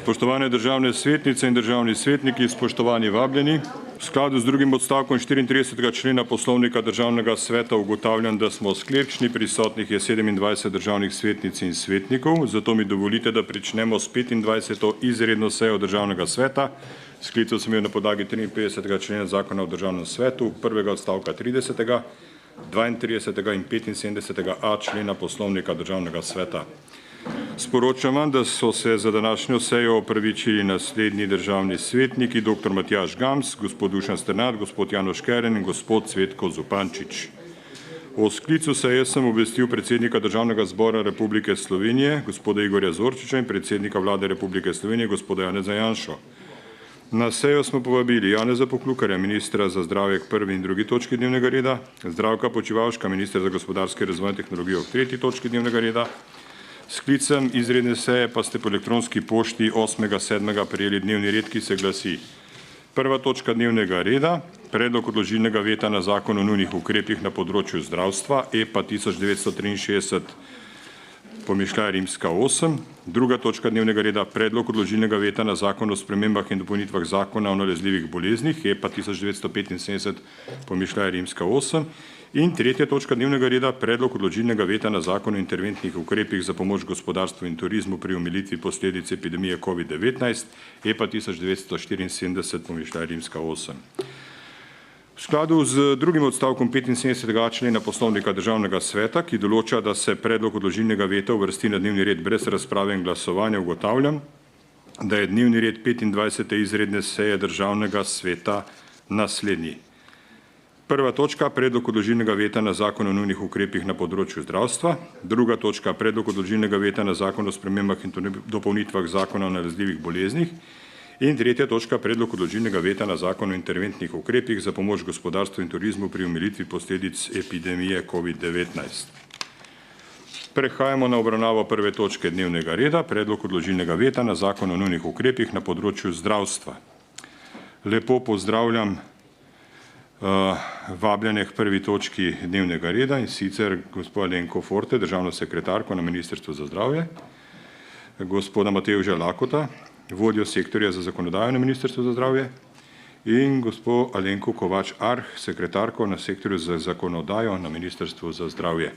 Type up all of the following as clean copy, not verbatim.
Spoštovane državne svetnice in državni svetniki, spoštovani vabljeni. V skladu z drugim odstavkom 34. člena Poslovnika Državnega sveta ugotavljam, da smo sklepčni, prisotnih je 27 državnih svetnic in svetnikov, zato mi dovolite, da pričnemo s 25. izredno sejo Državnega sveta. Sklical sem jo na podlagi 53. člena Zakona o Državnem svetu, prvega odstavka 30., 32. in 75.a člena Poslovnika Državnega sveta. Sporočam vam, da so se za današnjo sejo opravičili naslednji državni svetniki, dr. Matjaž Gams, gospod Dušan Strnad, gospod Janoš Keren in gospod Cvetko Zupančič. O sklicu seje sem obvestil predsednika Državnega zbora Republike Slovenije, gospoda Igorja Zorčiča in predsednika Vlade Republike Slovenije, gospoda Janeza Janšo. Na sejo smo povabili Janeza Poklukarja, ministra za zdravje k prvi in drugi točki dnevnega reda, Zdravka Počivalška, ministra za gospodarski razvoj in tehnologijo k tretji točki dnevnega reda. Sklicem izredne seje pa ste po elektronski pošti 8.7. prejeli dnevni red, ki se glasi: prva točka dnevnega reda, predlog odložilnega veta na zakon o nujnih ukrepih na področju zdravstva, EPA 1963, pomišljaj rimska 8. Druga točka dnevnega reda, predlog odložilnega veta na zakon o spremembah in dopolnitvah zakona o nalezljivih boleznih, EPA 1975, pomišljaj rimska 8. In tretja točka dnevnega reda, predlog odložilnega veta na zakon o interventnih ukrepih za pomoč gospodarstvu in turizmu pri omilitvi posledic epidemije COVID-19, EPA 1974, pomišljaj rimska 8. V skladu z drugim odstavkom 75. člena Poslovnika Državnega sveta, ki določa, da se predlog odložilnega veta uvrsti na dnevni red brez razprave in glasovanja, ugotavljam, da je dnevni red 25. izredne seje Državnega sveta naslednji. Prva točka, predlog odložilnega veta na zakon o nujnih ukrepih na področju zdravstva. Druga točka, predlog odložilnega veta na zakon o spremembah in dopolnitvah zakona o nalezljivih boleznih. In tretja točka, predlog odložilnega veta na zakon o interventnih ukrepih za pomoč gospodarstvu in turizmu pri omilitvi posledic epidemije COVID-19. Prehajamo na obravnavo prve točke dnevnega reda, predlog odložilnega veta na zakon o nujnih ukrepih na področju zdravstva. Lepo pozdravljam vabljene k prvi točki dnevnega reda, in sicer gospod Alenko Forte, državno sekretarko na Ministrstvu za zdravje, gospoda Matevža Lakota, vodjo sektorja za zakonodajo na Ministrstvu za zdravje, in gospod Alenko Kovač Arh, sekretarko na sektorju za zakonodajo na Ministrstvu za zdravje.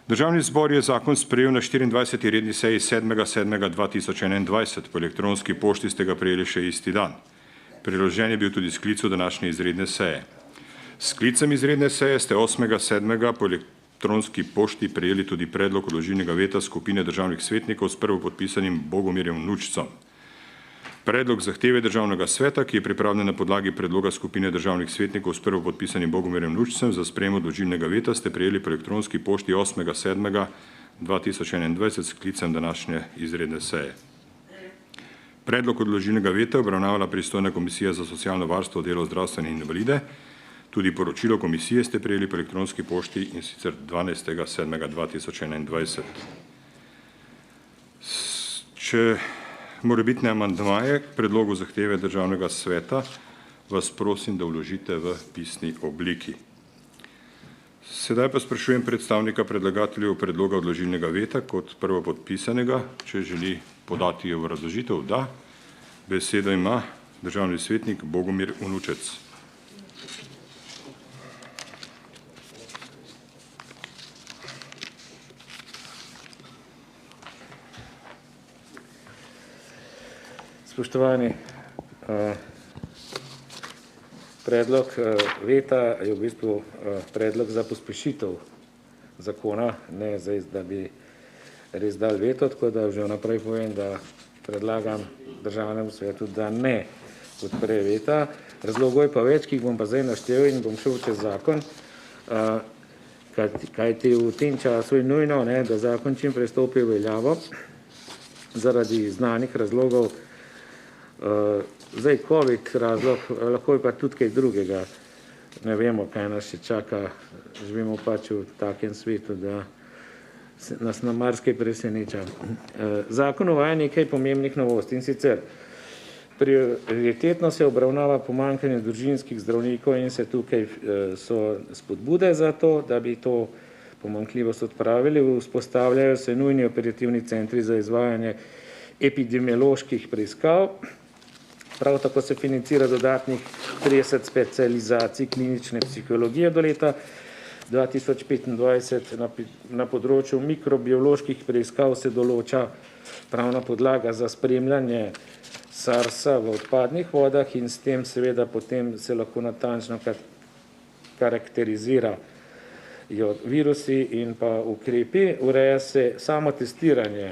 Državni zbor je zakon sprejel na 24. redni seji 7.7.2021. Po elektronski pošti ste ga prejeli še isti dan. Priložen je bil tudi sklic današnje izredne seje. S sklicem izredne seje ste 8.7. po elektronski pošti prejeli tudi predlog odložilnega veta skupine državnih svetnikov s prvopodpisanim Bogomirjem Vnučcem. Predlog zahteve Državnega sveta, ki je pripravljen na podlagi predloga skupine državnih svetnikov s prvopodpisanim Bogomirjem Vnučcem za sprejem odložilnega veta, ste prejeli po elektronski pošti 8.7.2021 s sklicem današnje izredne seje. Predlog odložilnega veta je obravnavala pristojna komisija za socialno varstvo, delo, zdravstvene in invalide. Tudi poročilo komisije ste prejeli po elektronski pošti, in sicer 12.7.2021. Če morebitne amandmaje k predlogu zahteve Državnega sveta, vas prosim, da vložite v pisni obliki. Sedaj pa sprašujem predstavnika predlagateljev predloga odložilnega veta kot prvopodpisanega, če želi podati obrazložitev. Da. Besedo ima državni svetnik Bogomir Vnučec. Spoštovani, predlog veta je v bistvu predlog za pospešitev zakona, ne zdaj, da bi res dal veto, tako da že vnaprej povem, da predlagam Državnemu svetu, da ne podpre veta. Razlogov je pa več, ki jih bom pa zdaj naštel in bom šel čez zakon, kajti v tem času je nujno, da zakon čim prej stopi v veljavo zaradi znanih razlogov. Zdaj COVID razlog, lahko je pa tudi kaj drugega. Ne vemo, kaj nas še čaka. Živimo pač v takem svetu, da nas na marsikaj preseneča. Zakon uvaja nekaj pomembnih novosti, in sicer prioritetno se obravnava pomanjkanje družinskih zdravnikov in se tukaj so spodbude za to, da bi to pomanjkljivost odpravili. Vzpostavljajo se nujni operativni centri za izvajanje epidemioloških preiskav. Prav tako se financira dodatnih 30 specializacij klinične psihologije do leta 2025. Na področju mikrobioloških preiskav se določa pravna podlaga za spremljanje SARS-a v odpadnih vodah in s tem seveda potem se lahko natančno karakterizirajo virusi in pa ukrepi. Ureja se samo testiranje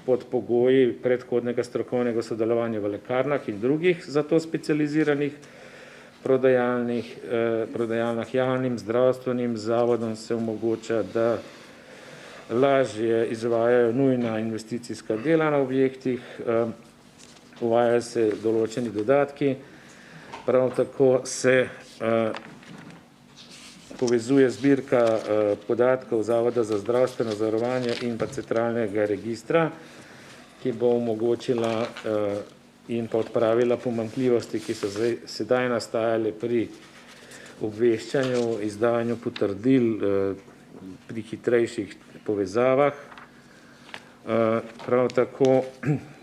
pod pogoji predhodnega strokovnega sodelovanja v lekarnah in drugih za to specializiranih prodajalnah. Javnim zdravstvenim zavodom se omogoča, da lažje izvajajo nujna investicijska dela na objektih, uvajajo se določeni dodatki, prav tako se povezuje zbirka podatkov Zavoda za zdravstveno zavarovanje in pa centralnega registra, ki bo omogočila in pa odpravila pomanjkljivosti, ki so sedaj nastajale pri obveščanju, izdajanju potrdil pri hitrejših povezavah. Prav tako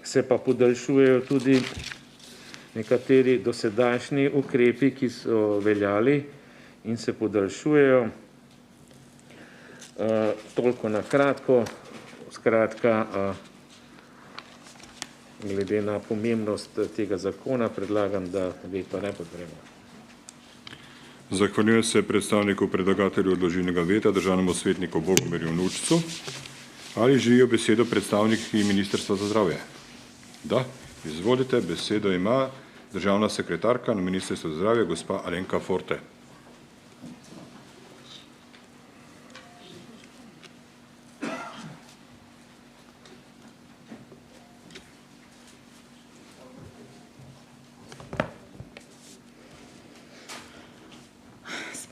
se pa podaljšujejo tudi nekateri dosedajšnji ukrepi, ki so veljali in se podaljšujejo. Toliko na kratko, skratka, glede na pomembnost tega zakona predlagam, da veto ne podpremo. Zahvaljujem se predstavniku predlagatelju odložilnega veta, državnemu svetniku Bogomirju Vnučcu. Ali želijo besedo predstavniki Ministrstva za zdravje? Da, izvolite, besedo ima državna sekretarka na Ministrstvu za zdravje, gospa Alenka Forte.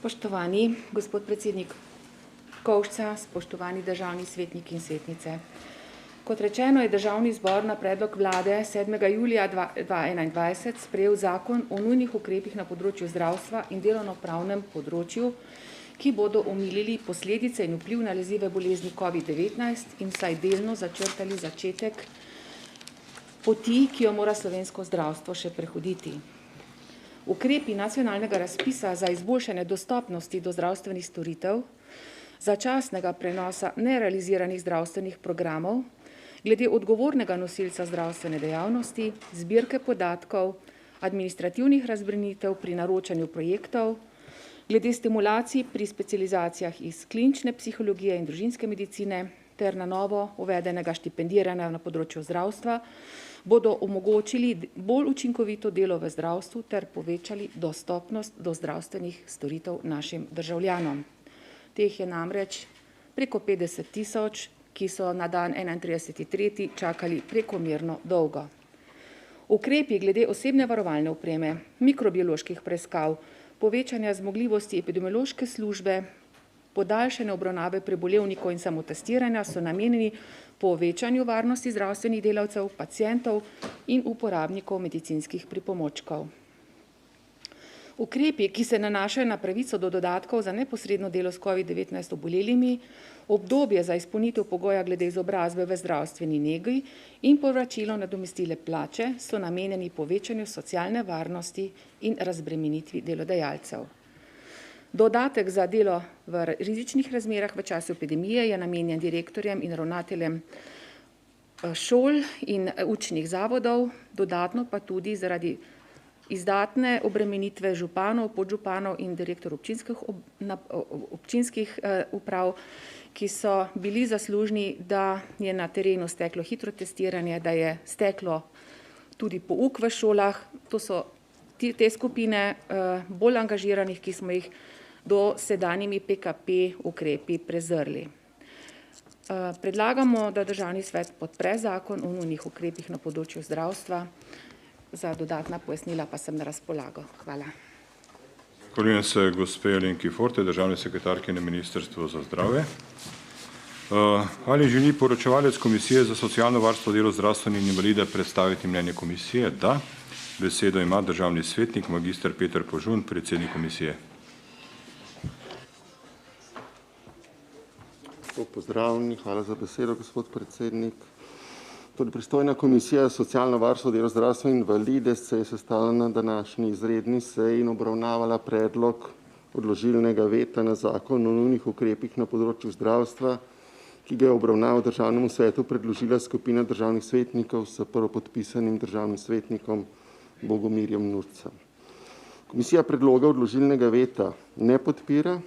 Spoštovani gospod predsednik Kovšca, spoštovani državni svetniki in svetnice. Kot rečeno, je Državni zbor na predlog vlade 7. julija 2021 sprejel zakon o nujnih ukrepih na področju zdravstva in delovnopravnem področju, ki bodo omilili posledice in vpliv nalezljive bolezni COVID-19 in vsaj delno začrtali začetek poti, ki jo mora slovensko zdravstvo še prehoditi. Ukrepi nacionalnega razpisa za izboljšanje dostopnosti do zdravstvenih storitev, začasnega prenosa nerealiziranih zdravstvenih programov, glede odgovornega nosilca zdravstvene dejavnosti, zbirke podatkov, administrativnih razbremenitev pri naročanju projektov, glede stimulacij pri specializacijah iz klinične psihologije in družinske medicine ter na novo uvedenega štipendiranja na področju zdravstva, bodo omogočili bolj učinkovito delo v zdravstvu ter povečali dostopnost do zdravstvenih storitev našim državljanom. Teh je namreč preko 50 000, ki so na dan 31.3. čakali prekomerno dolgo. Ukrepi glede osebne varovalne opreme, mikrobioloških preiskav, povečanja zmogljivosti epidemiološke službe, podaljšane obravnave prebolevnikov in samotestiranja so namenjeni povečanju varnosti zdravstvenih delavcev, pacientov in uporabnikov medicinskih pripomočkov. Ukrepi, ki se nanašajo na pravico do dodatkov za neposredno delo s COVID-19 obolelimi, obdobje za izpolnitev pogoja glede izobrazbe v zdravstveni negi in povračilo nadomestile plače so namenjeni povečanju socialne varnosti in razbremenitvi delodajalcev. Dodatek za delo v rizičnih razmerah v času epidemije je namenjen direktorjem in ravnateljem šol in učnih zavodov, dodatno pa tudi zaradi izdatne obremenitve županov, podžupanov in direktor občinskih uprav, ki so bili zaslužni, da je na terenu steklo hitro testiranje, da je steklo tudi pouk v šolah. To so te skupine bolj angažiranih, ki smo jih do sedanjimi PKP ukrepi prezrli. Predlagamo, da Državni svet podpre zakon o nujnih ukrepih na področju zdravstva. Za dodatna pojasnila pa sem na razpolago. Hvala. Zahvaljujem se gospe Alenki Forte, državni sekretarki na Ministrstvu za zdravje. Ali želi poročevalec Komisije za socialno varstvo, delo, zdravstvene in invalide predstaviti mnenje komisije? Da. Besedo ima državni svetnik magister Peter Požun, predsednik komisije. Pozdravljeni, hvala za besedo, gospod predsednik. Pristojna komisija socialno varstvo, delo, zdravstvo in invalide se je sestala na današnji izredni seji in obravnavala predlog odložilnega veta na zakon o nujnih ukrepih na področju zdravstva, ki ga je obravnaval Državnemu svetu predložila skupina državnih svetnikov s prvopodpisanim državnim svetnikom Bogomirjem Nurcem. Komisija predloga odložilnega veta ne podpira,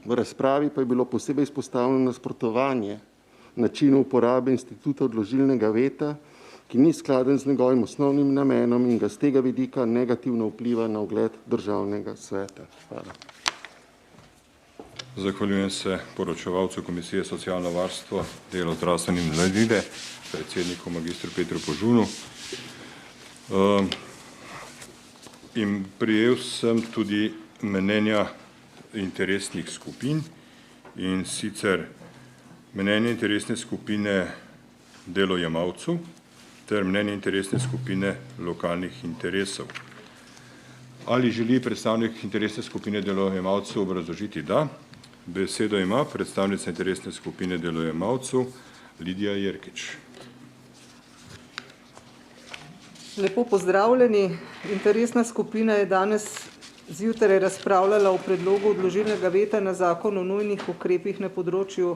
v razpravi pa je bilo posebej izpostavljeno nasprotovanje načinu uporabe instituta odložilnega veta, ki ni skladen z njegovim osnovnim namenom in ga z tega vidika negativno vpliva na ugled Državnega sveta. Hvala. Zahvaljujem se poročevalcu Komisije socialno varstvo, delo, zdravstvo in invalide, predsedniku magistru Petru Požunu. In prijel sem tudi mnenja interesnih skupin, in sicer mnenje interesne skupine delojemalcev ter mnenje interesne skupine lokalnih interesov. Ali želi predstavnik interesne skupine delojemalcev obrazložiti? Da. Besedo ima predstavnica interesne skupine delojemalcev Lidija Jerkič. Lepo pozdravljeni. Interesna skupina je danes zjutraj razpravljala o predlogu odložilnega veta na zakon o nujnih ukrepih na področju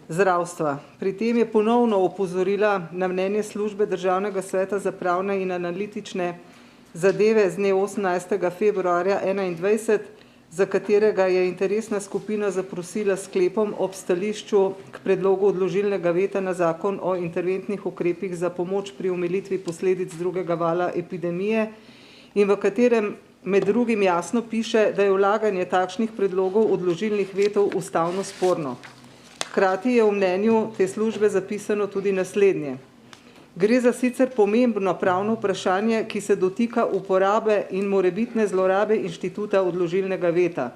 zdravstva. Pri tem je ponovno opozorila na mnenje službe Državnega sveta za pravne in analitične zadeve z dne 18. februarja 2021, za katerega je interesna skupina zaprosila sklepom ob stališču k predlogu odložilnega veta na zakon o interventnih ukrepih za pomoč pri omilitvi posledic drugega vala epidemije in v katerem med drugim jasno piše, da je vlaganje takšnih predlogov odložilnih vetov ustavno sporno. Hkrati je v mnenju te službe zapisano tudi naslednje. Gre za sicer pomembno pravno vprašanje, ki se dotika uporabe in morebitne zlorabe inštituta odložilnega veta.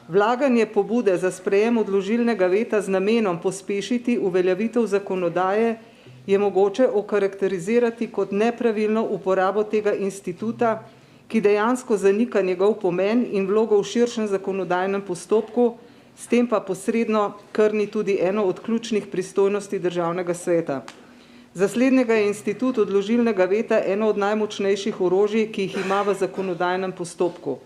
Vlaganje pobude za sprejem odložilnega veta z namenom pospešiti uveljavitev zakonodaje je mogoče okarakterizirati kot nepravilno uporabo tega instituta, ki dejansko zanika njegov pomen in vlogo v širšem zakonodajnem postopku, s tem pa posredno krni tudi eno od ključnih pristojnosti Državnega sveta. Za slednjega je institut odložilnega veta eno od najmočnejših orožij, ki jih ima v zakonodajnem postopku.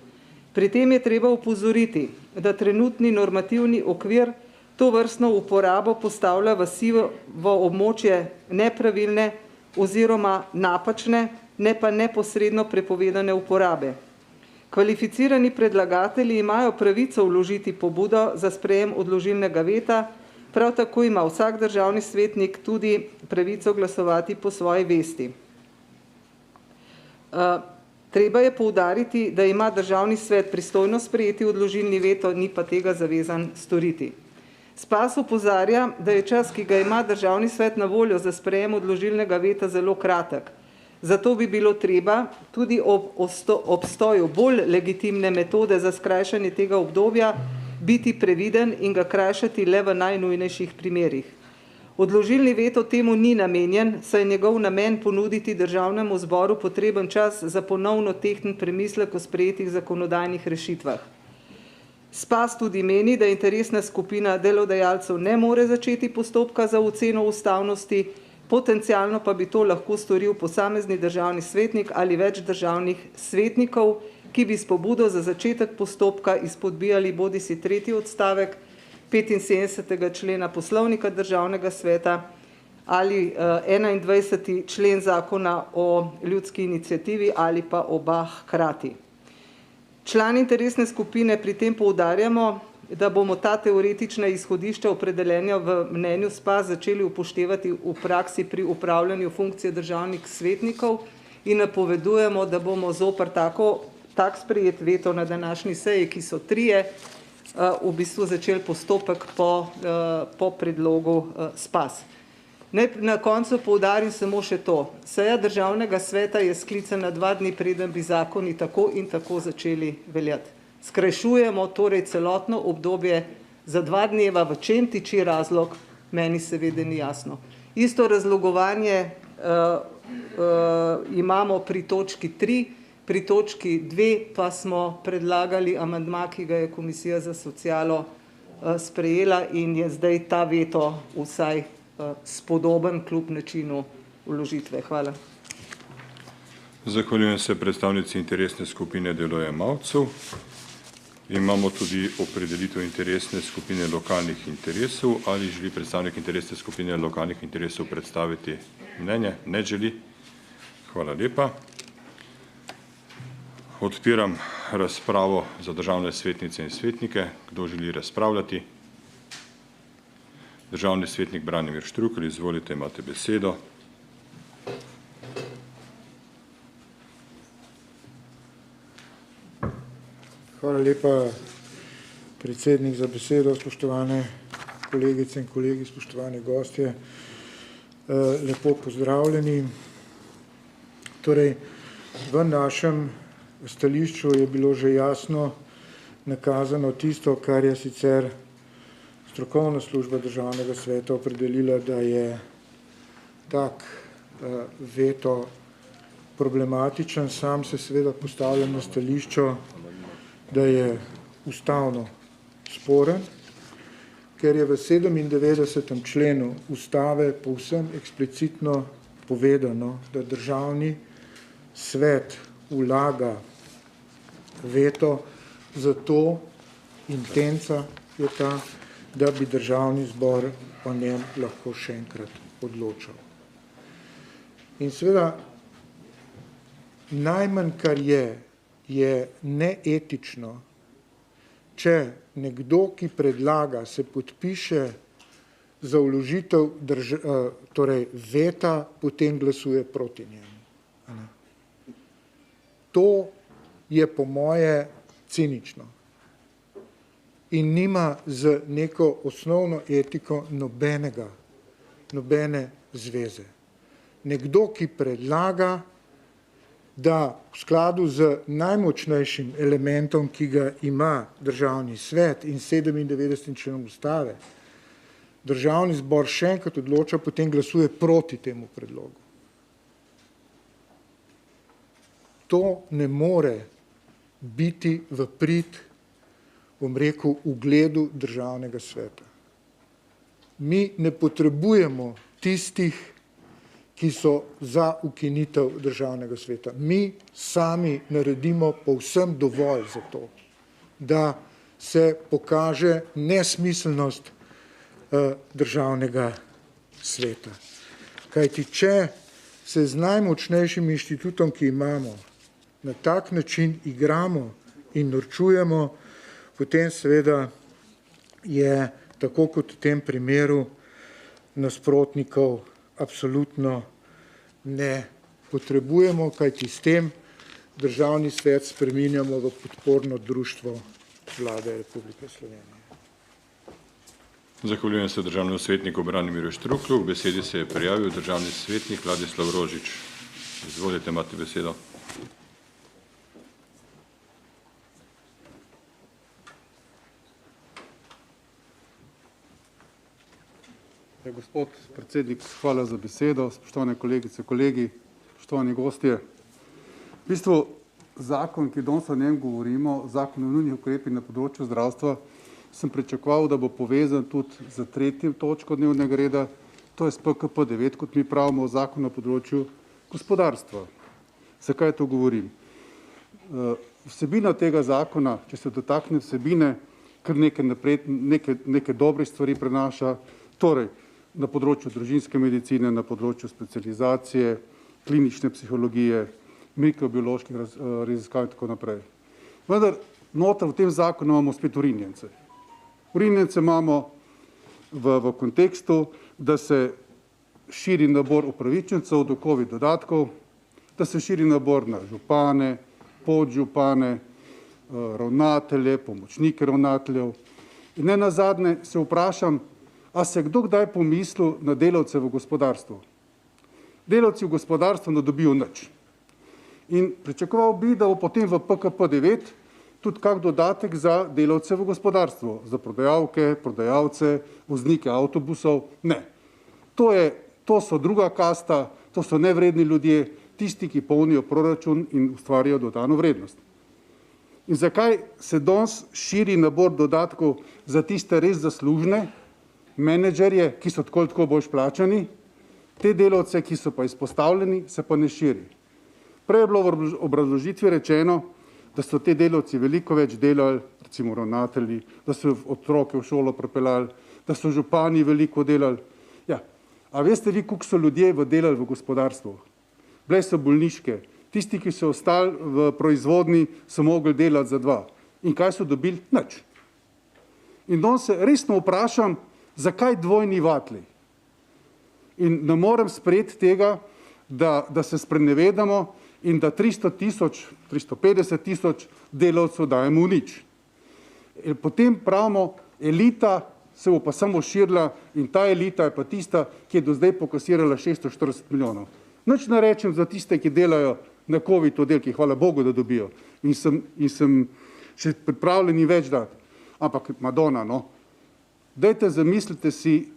Pri tem je treba opozoriti, da trenutni normativni okvir to vrstno uporabo postavlja v sivo območje nepravilne oziroma napačne, ne pa neposredno prepovedane uporabe. Kvalificirani predlagatelji imajo pravico vložiti pobudo za sprejem odložilnega veta, prav tako ima vsak državni svetnik tudi pravico glasovati po svoji vesti. Treba je poudariti, da ima Državni svet pristojno sprejeti odložilni veto, ni pa tega zavezan storiti. SPAS opozarja, da je čas, ki ga ima Državni svet na voljo za sprejem odložilnega veta, zelo kratek. Zato bi bilo treba tudi ob obstoju bolj legitimne metode za skrajšanje tega obdobja biti previden in ga krajšati le v najnujnejših primerih. Odložilni veto temu ni namenjen, saj je njegov namen ponuditi Državnemu zboru potreben čas za ponovno tehten premislek o sprejetih zakonodajnih rešitvah. SPAS tudi meni, da interesna skupina delodajalcev ne more začeti postopka za oceno ustavnosti, potencialno pa bi to lahko storil posamezni državni svetnik ali več državnih svetnikov, ki bi s pobudo za začetek postopka izpodbijali bodisi tretji odstavek 75. člena Poslovnika Državnega sveta ali 21. člen zakona o ljudski iniciativi ali pa oba hkrati. Člani interesne skupine pri tem poudarjamo, da bomo ta teoretična izhodišča opredeljenja v mnenju SPAS začeli upoštevati v praksi pri upravljanju funkcije državnih svetnikov in napovedujemo, da bomo zoper tak sprejet veto na današnji seji, ki so trije, v bistvu začeli postopek po predlogu SPAS. Naj na koncu poudarim samo še to. Seja Državnega sveta je sklicana 2 dni, preden bi zakoni tako in tako začeli veljati. Skrajšujemo torej celotno obdobje za 2 dneva, v čem tiči razlog, meni seveda ni jasno. Isto razlogovanje imamo pri točki 3, pri točki 2 pa smo predlagali amandma, ki ga je Komisija za socialo sprejela in je zdaj ta veto vsaj spodoben kljub načinu vložitve. Hvala. Zahvaljujem se predstavnici interesne skupine delojemalcev. Imamo tudi opredelitev interesne skupine lokalnih interesov. Ali želi predstavnik interesne skupine lokalnih interesov predstaviti mnenje? Ne želi. Hvala lepa. Odpiram razpravo za državne svetnice in svetnike. Kdo želi razpravljati? Državni svetnik Branimir Štrukelj, izvolite, imate besedo. Hvala lepa, predsednik, za besedo. Spoštovane kolegice in kolegi, spoštovani gostje, lepo pozdravljeni. Torej, v našem stališču je bilo že jasno nakazano tisto, kar je sicer strokovna služba Državnega sveta opredelila, da je tak veto problematičen. Sam se seveda postavljam na stališčo, da je ustavno sporen, ker je v 97. členu ustave povsem eksplicitno povedano, da Državni svet vlaga veto, zato intenca je ta, da bi Državni zbor o njem lahko še enkrat odločal. In seveda najmanj, kar je neetično, če nekdo, ki predlaga, se podpiše za vložitev torej veta, potem glasuje proti njemu. To je po moje cinično in nima z neko osnovno etiko nobene zveze. Nekdo, ki predlaga, da v skladu z najmočnejšim elementom, ki ga ima Državni svet in 97. členom ustave, Državni zbor še enkrat odloča, potem glasuje proti temu predlogu. To ne more biti v prid, bom rekel, ugledu Državnega sveta. Mi ne potrebujemo tistih, ki so za ukinitev Državnega sveta. Mi sami naredimo povsem dovolj za to, da se pokaže nesmiselnost Državnega sveta. Kajti, če se z najmočnejšim inštitutom, ki imamo, na tak način igramo in norčujemo, potem seveda je, tako kot v tem primeru, nasprotnikov absolutno ne potrebujemo, kajti s tem Državni svet spreminjamo v podporno društvo Vlade Republike Slovenije. Zahvaljujem se državnemu svetniku Branimirju Štruklju. V besedi se je prijavil državni svetnik Vladislav Rožič. Izvolite, imate besedo. Gospod predsednik, hvala za besedo. Spoštovane kolegice, kolegi, spoštovani gostje. V bistvu zakon, ki danes o njem govorimo, zakon o nujnih ukrepih na področju zdravstva, sem pričakoval, da bo povezan tudi z 3. točko dnevnega reda, to je s PKP 9, kot mi pravimo, zakon na področju gospodarstva. Zakaj to govorim? Vsebina tega zakona, če se dotakne vsebine, kar nekaj dobrih stvari prenaša, torej na področju družinske medicine, na področju specializacije, klinične psihologije, mikrobioloških raziskav in tako naprej. Vendar noter v tem zakonu imamo spet urinjence. Urinjence imamo v kontekstu, da se širi nabor upravičencev do COVID dodatkov, da se širi nabor na župane, podžupane, ravnatelje, pomočnike ravnateljev. In ne nazadnje se vprašam, a se kdo kdaj pomislil na delavce v gospodarstvu? Delavci v gospodarstvu ne dobijo nič. In pričakoval bi, da bo potem v PKP 9 tudi kak dodatek za delavce v gospodarstvu, za prodajalke, prodajalce, voznike avtobusov. Ne. To so druga kasta, to so nevredni ljudje, tisti, ki polnijo proračun in ustvarjajo dodano vrednost. In zakaj se danes širi nabor dodatkov za tiste res zaslužne menedžerje, ki so tako boljš plačani, Te delavce, ki so pa izpostavljeni, se pa ne širi. Prej je bilo v obrazložitvi rečeno, da so te delavci veliko več delali, recimo ravnatelji, da so otroke v šolo pripeljali, da so župani veliko delali. Ja, a veste vi, koliko so ljudje delali v gospodarstvu? Bile so bolniške, tisti, ki so ostali v proizvodni, so mogli delati za 2. In kaj so dobili? Nič. In danes se resno vprašam, zakaj dvojni vatli? In ne morem sprejeti tega, da se sprenevedamo in da 350 tisoč delavcev dajemo v nič. Potem pravimo, elita se bo pa samo širila in ta elita je pa tista, ki je do zdaj pokasirala 640 milijonov. Nič ne rečem za tiste, ki delajo na COVID oddelkih, hvala Bogu, da dobijo. In sem še pripravljen več dati. Ampak Madonna, no, dajte zamislite si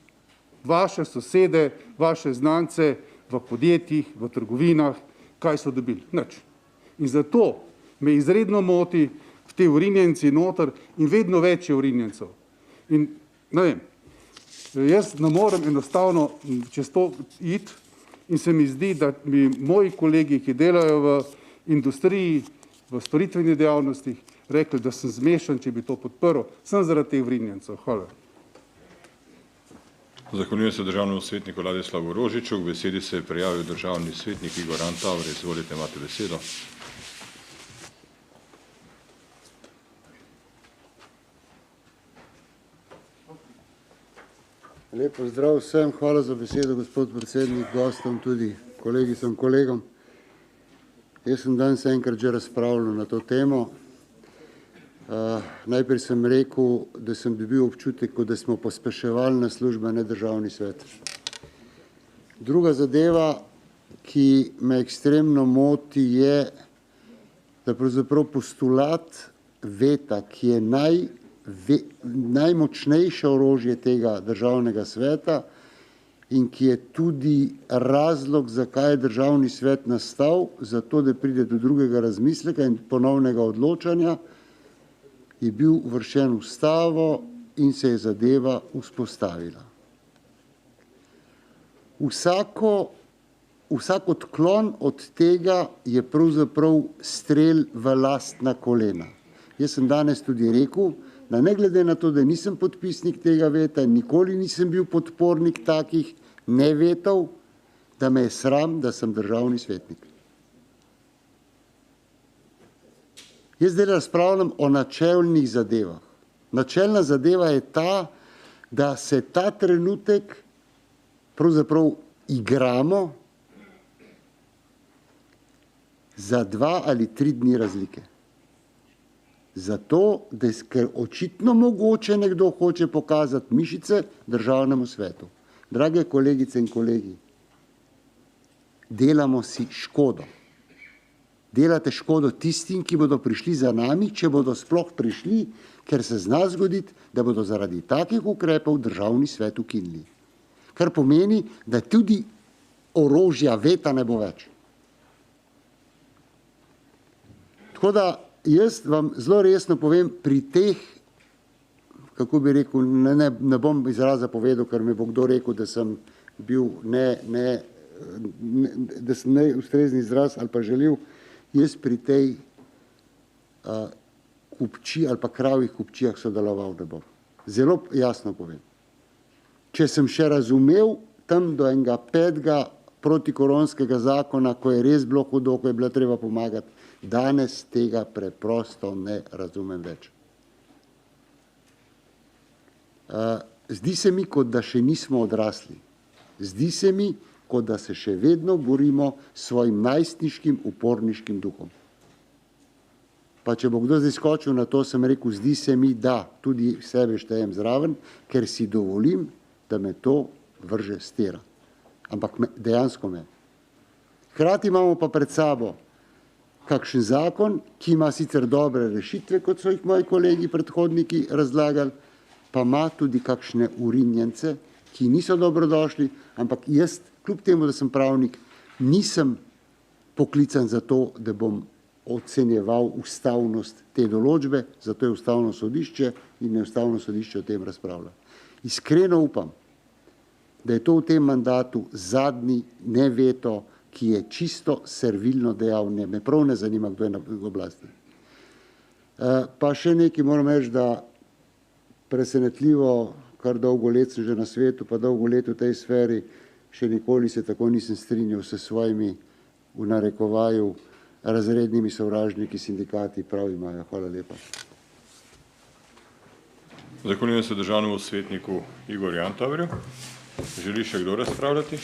vaše sosede, vaše znance v podjetjih, v trgovinah, kaj so dobili? Nič. In zato me izredno moti v te urinjenci noter in vedno več je urinjencev. In ne vem, jaz ne morem enostavno čez to iti in se mi zdi, da bi moji kolegi, ki delajo v industriji, v storitveni dejavnostih, rekli, da sem zmešan, če bi to podprl, sem zaradi teh urinjencev. Hvala. Zahvaljujem se državnemu svetniku Ladislavu Rožiču. K besedi se je prijavil državni svetnik Igor Antaver. Izvolite, imate besedo. Lep pozdrav vsem, hvala za besedo, gospod predsednik, gostom, tudi kolegicam, kolegom. Jaz sem danes enkrat že razpravljal na to temo. Najprej sem rekel, da sem dobil občutek, da smo pospeševali na službe, ne državni svet. Druga zadeva, ki me ekstremno moti, je, da pravzaprav postulat veta, ki je najmočnejše orožje tega državnega sveta in ki je tudi razlog, zakaj je državni svet nastal, zato da pride do drugega razmisleka in ponovnega odločanja, je bil uvrščen v ustavo in se je zadeva vzpostavila. Vsak odklon od tega je pravzaprav strel v lastna kolena. Jaz sem danes tudi rekel, da ne glede na to, da nisem podpisnik tega veta, nikoli nisem bil podpornik takih nevetov, da me je sram, da sem državni svetnik. Jaz zdaj razpravljam o načelnih zadevah. Načelna zadeva je ta, da se ta trenutek pravzaprav igramo za 2 ali 3 dni razlike. Zato, ker očitno mogoče nekdo hoče pokazati mišice državnemu svetu. Drage kolegice in kolegi, delamo si škodo. Delate škodo tistim, ki bodo prišli za nami, če bodo sploh prišli, ker se zna zgoditi, da bodo zaradi takih ukrepov državni svet ukinili. Kar pomeni, da tudi orožja veta ne bo več. Tako da jaz vam zelo resno povem, pri teh, kako bi rekel, ne bom izraza povedal, ker mi bo kdo rekel, da sem bil da sem neustrezni izraz ali pa želil, jaz pri tej kupčiji ali pa kravjih kupčijah sodeloval ne bom. Zelo jasno povem. Če sem še razumel tam do enega 5. protikoronskega zakona, ko je res bilo hudo, ko je bilo treba pomagati, danes tega preprosto ne razumem več. Zdi se mi, kot da še nismo odrasli. Zdi se mi, kot da se še vedno borimo s svojim najstniškim uporniškim duhom. Pa če bo kdo zdaj skočil na to, sem rekel, zdi se mi, da tudi sebe štejem zraven, ker si dovolim, da me to vrže s tira. Ampak dejansko me. Hkrati imamo pa pred sabo kakšen zakon, ki ima sicer dobre rešitve, kot so jih moji kolegi predhodniki razlagali, pa ima tudi kakšne urinjence, ki niso dobrodošli, ampak jaz, kljub temu, da sem pravnik, nisem poklican za to, da bom ocenjeval ustavnost te določbe, zato je ustavno sodišče in je ustavno sodišče o tem razpravlja. Iskreno upam, da je to v tem mandatu zadnji ne veto, ki je čisto servilno dejavne. Me prav ne zanima, kdo je na oblasti. Pa še nekaj moram reči, da presenetljivo, kar dolgo let sem že na svetu, pa dolgo let v tej sferi, še nikoli se tako nisem strinjal s svojimi, v narekovaju, razrednimi sovražniki, sindikati, prav imajo. Hvala lepa. Zahvaljujem se državnemu svetniku Igorju Antaverju. Želi še kdo razpravljati?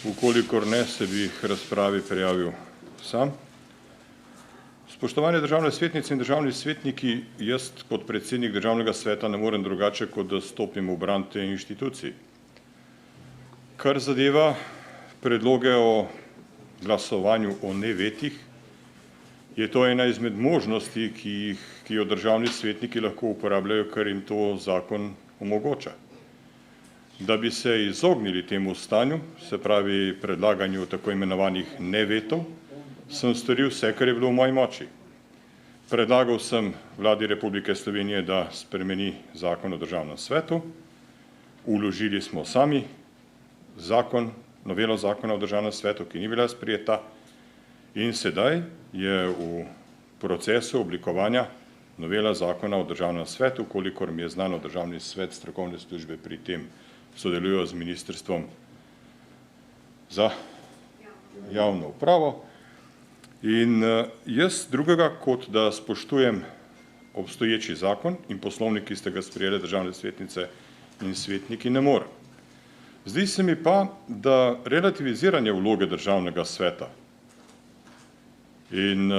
Ukolikor ne, se bi k razpravi prijavil sam. Spoštovane državne svetnice in državni svetniki, jaz kot predsednik državnega sveta ne morem drugače, kot da stopim v bran te inštituciji. Kar zadeva predloge o glasovanju o nevetih, je to ena izmed možnosti, ki jo državni svetniki lahko uporabljajo, ker jim to zakon omogoča. Da bi se izognili temu stanju, se pravi predlaganju tako imenovanih nevetov, sem storil vse, kar je bilo v moji moči. Predlagal sem vladi Republike Slovenije, da spremeni zakon o državnem svetu, vložili smo sami novelo zakona o državnem svetu, ki ni bila sprejeta, in sedaj je v procesu oblikovanja novela zakona o državnem svetu, kolikor mi je znano, državni svet strokovne službe pri tem sodelujo z Ministrstvom za javno upravo. In jaz drugega, kot da spoštujem obstoječi zakon in poslovnik, ki ste ga sprejeli državne svetnice in svetniki, ne morem. Zdi se mi pa, da relativiziranje vloge državnega sveta in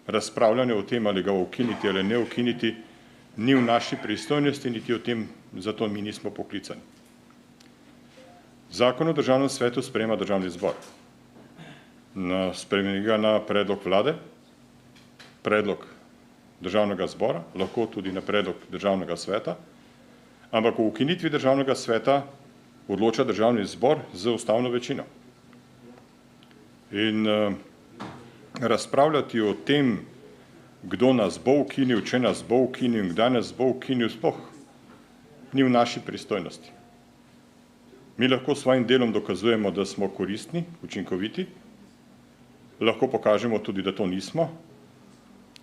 razpravljanje o tem, ali ga ukiniti ali ne ukiniti, ni v naši pristojnosti, niti o tem, zato mi nismo poklicani. Zakon o državnem svetu sprejema državni zbor. Spremeni ga na predlog vlade, predlog državnega zbora, lahko tudi na predlog državnega sveta, ampak o ukinitvi državnega sveta odloča državni zbor z ustavno večino. In razpravljati o tem, kdo nas bo ukinil, če nas bo ukinil in kdaj nas bo ukinil, sploh ni v naši pristojnosti. Mi lahko s svojim delom dokazujemo, da smo koristni, učinkoviti, lahko pokažemo tudi, da to nismo,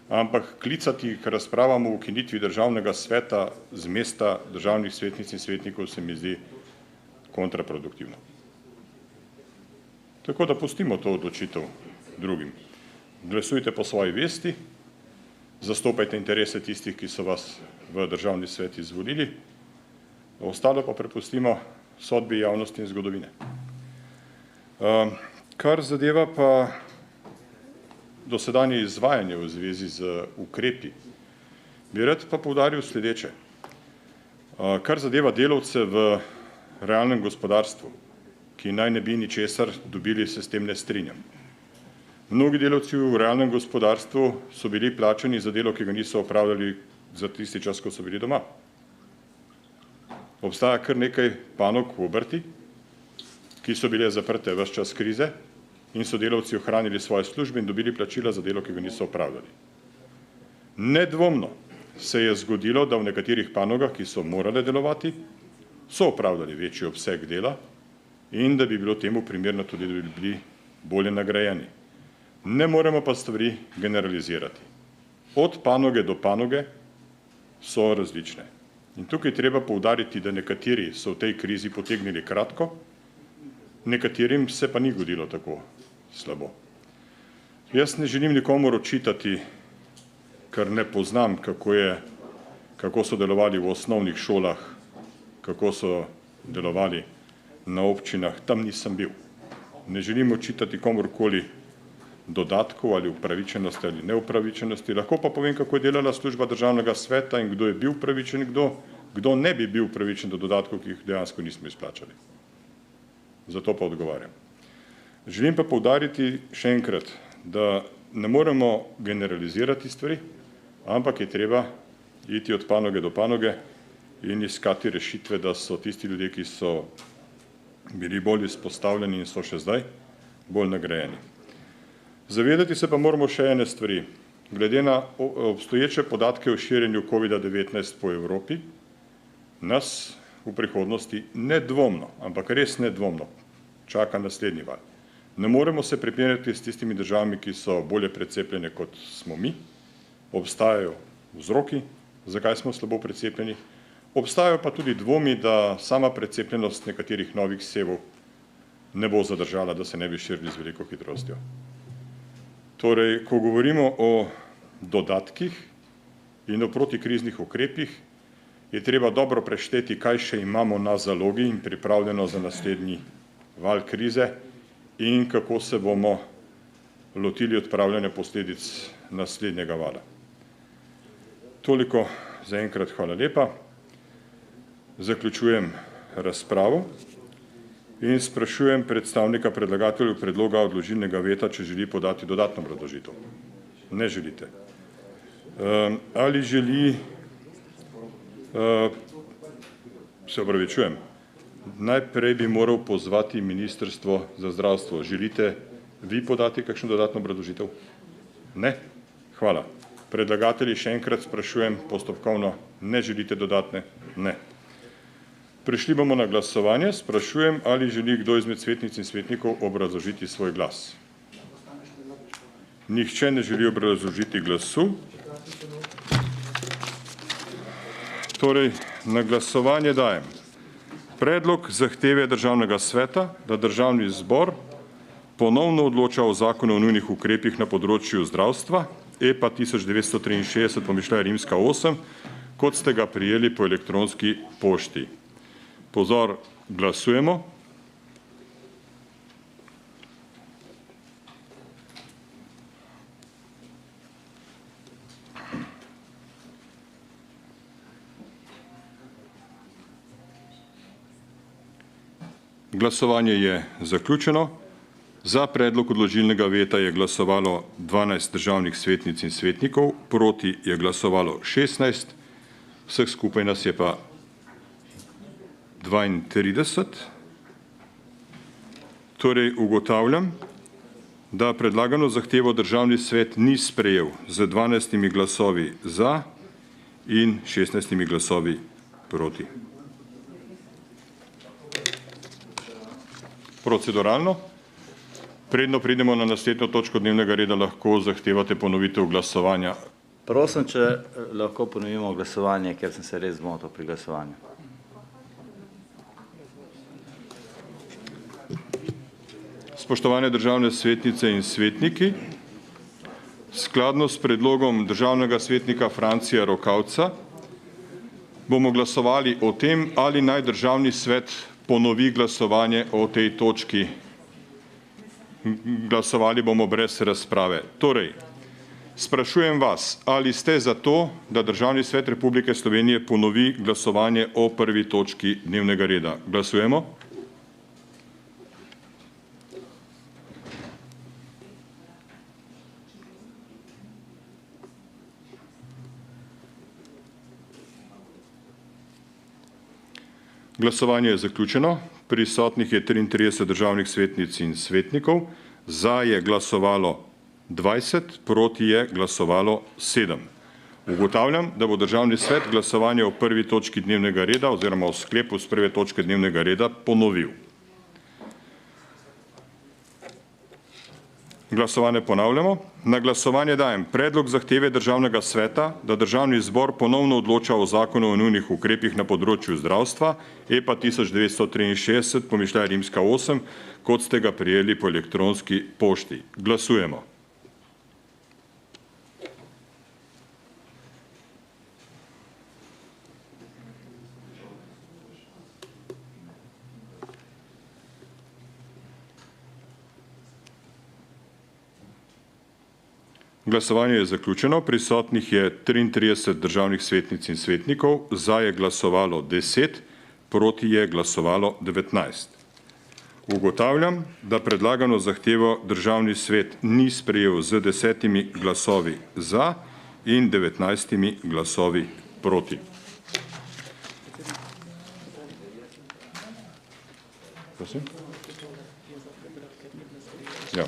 ampak klicati k razpravam o ukinitvi državnega sveta z mesta državnih svetnic in svetnikov se mi zdi kontraproduktivno. Tako da pustimo to odločitev drugim. Glasujte po svoji vesti, zastopajte interese tistih, ki so vas v državni svet izvolili, ostalo pa prepustimo sodbi javnosti in zgodovine. Kar zadeva pa dosedanje izvajanje v zvezi z ukrepi, bi rad pa poudaril sledeče. Kar zadeva delavce v realnem gospodarstvu, ki naj ne bi ničesar dobili, se s tem ne strinjam. Mnogi delavci v realnem gospodarstvu so bili plačani za delo, ki ga niso opravljali za tisti čas, ko so bili doma. Obstaja kar nekaj panog v obrti, ki so bile zaprte ves čas krize in so delavci ohranili svoje službe in dobili plačila za delo, ki ga niso opravljali. Nedvomno se je zgodilo, da v nekaterih panogah, ki so morale delovati, so opravljali večji obseg dela in da bi bilo temu primerno tudi, da bi bili bolje nagrajeni. Ne moremo pa stvari generalizirati. Od panoge do panoge so različne. In tukaj treba poudariti, da nekateri so v tej krizi potegnili kratko, nekaterim se pa ni godilo tako slabo. Jaz ne želim nikomur očitati, ker ne poznam, kako so delovali v osnovnih šolah, kako so delovali na občinah, tam nisem bil. Ne želim očitati komorkoli dodatkov ali upravičenosti ali neupravičenosti, lahko pa povem, kako je delala služba državnega sveta in kdo je bil upravičen, kdo ne bi bil upravičen do dodatkov, ki jih dejansko nismo izplačali. Zato pa odgovarjam. Želim pa poudariti še enkrat, da ne moremo generalizirati stvari, ampak je treba iti od panoge do panoge in iskati rešitve, da so tisti ljudje, ki so bili bolj izpostavljeni in so še zdaj, bolj nagrajeni. Zavedati se pa moramo še ene stvari. Glede na obstoječe podatke o širjenju COVID-19 po Evropi, nas v prihodnosti nedvomno, ampak res nedvomno, čaka naslednji val. Ne moremo se primerjati s tistimi državami, ki so bolje precepljene kot smo mi. Obstajajo vzroki, zakaj smo slabo precepljeni. Obstajajo pa tudi dvomi, da sama precepljenost nekaterih novih sevov ne bo zadržala, da se ne bi širili z veliko hitrostjo. Torej, ko govorimo o dodatkih in o protikriznih ukrepih, je treba dobro prešteti, kaj še imamo na zalogi in pripravljeno za naslednji val krize in kako se bomo lotili odpravljanja posledic naslednjega vala. Toliko za enkrat, hvala lepa. Zaključujem razpravo in sprašujem predstavnika predlagateljev predloga odložilnega veta, če želi podati dodatno obrazložitev. Ne želite. Ali želi, se opravičujem, najprej bi moral pozvati Ministrstvo za zdravstvo. Želite vi podati kakšno dodatno obrazložitev? Ne? Hvala. Predlagatelji še enkrat sprašujem postopkovno, ne želite dodatne? Ne. Prišli bomo na glasovanje. Sprašujem, ali želi kdo izmed svetnic in svetnikov obrazložiti svoj glas. Nihče ne želi obrazložiti glasu. Torej, na glasovanje dajem predlog zahteve Državnega sveta, da Državni zbor ponovno odloča o zakonu o nujnih ukrepih na področju zdravstva, EPA 1963, pomišljaj rimska 8, kot ste ga prijeli po elektronski pošti. Pozor, glasujemo. Glasovanje je zaključeno. Za predlog odložilnega veta je glasovalo 12 državnih svetnic in svetnikov, proti je glasovalo 16, vseh skupaj nas je pa 32. Torej ugotavljam, da predlagano zahtevo Državni svet ni sprejel z 12 glasovi za in 16 glasovi proti. Proceduralno. Predno pridemo na naslednjo točko dnevnega reda, lahko zahtevate ponovitev glasovanja. Prosim, če lahko ponovimo glasovanje, ker sem se res zmotil pri glasovanju. Spoštovane državne svetnice in svetniki, skladno s predlogom državnega svetnika Francija Rokavca bomo glasovali o tem, ali naj Državni svet ponovi glasovanje o tej točki. Glasovali bomo brez razprave. Torej, sprašujem vas, ali ste za to, da Državni svet Republike Slovenije ponovi glasovanje o prvi točki dnevnega reda. Glasujemo. Glasovanje je zaključeno. Prisotnih je 33 državnih svetnic in svetnikov. Za je glasovalo 20, proti je glasovalo 7. Ugotavljam, da bo Državni svet glasovanje o prvi točki dnevnega reda oziroma o sklepu z prve točke dnevnega reda ponovil. Glasovanje ponavljamo. Na glasovanje dajem predlog zahteve Državnega sveta, da Državni zbor ponovno odloča o zakonu o nujnih ukrepih na področju zdravstva, EPA 1963, pomišljaj rimska 8, kot ste ga prijeli po elektronski pošti. Glasujemo. Glasovanje je zaključeno. Prisotnih je 33 državnih svetnic in svetnikov. Za je glasovalo 10, proti je glasovalo 19. Ugotavljam, da predlagano zahtevo Državni svet ni sprejel z 10 glasovi za in 19 glasovi proti. Prosim? Ja.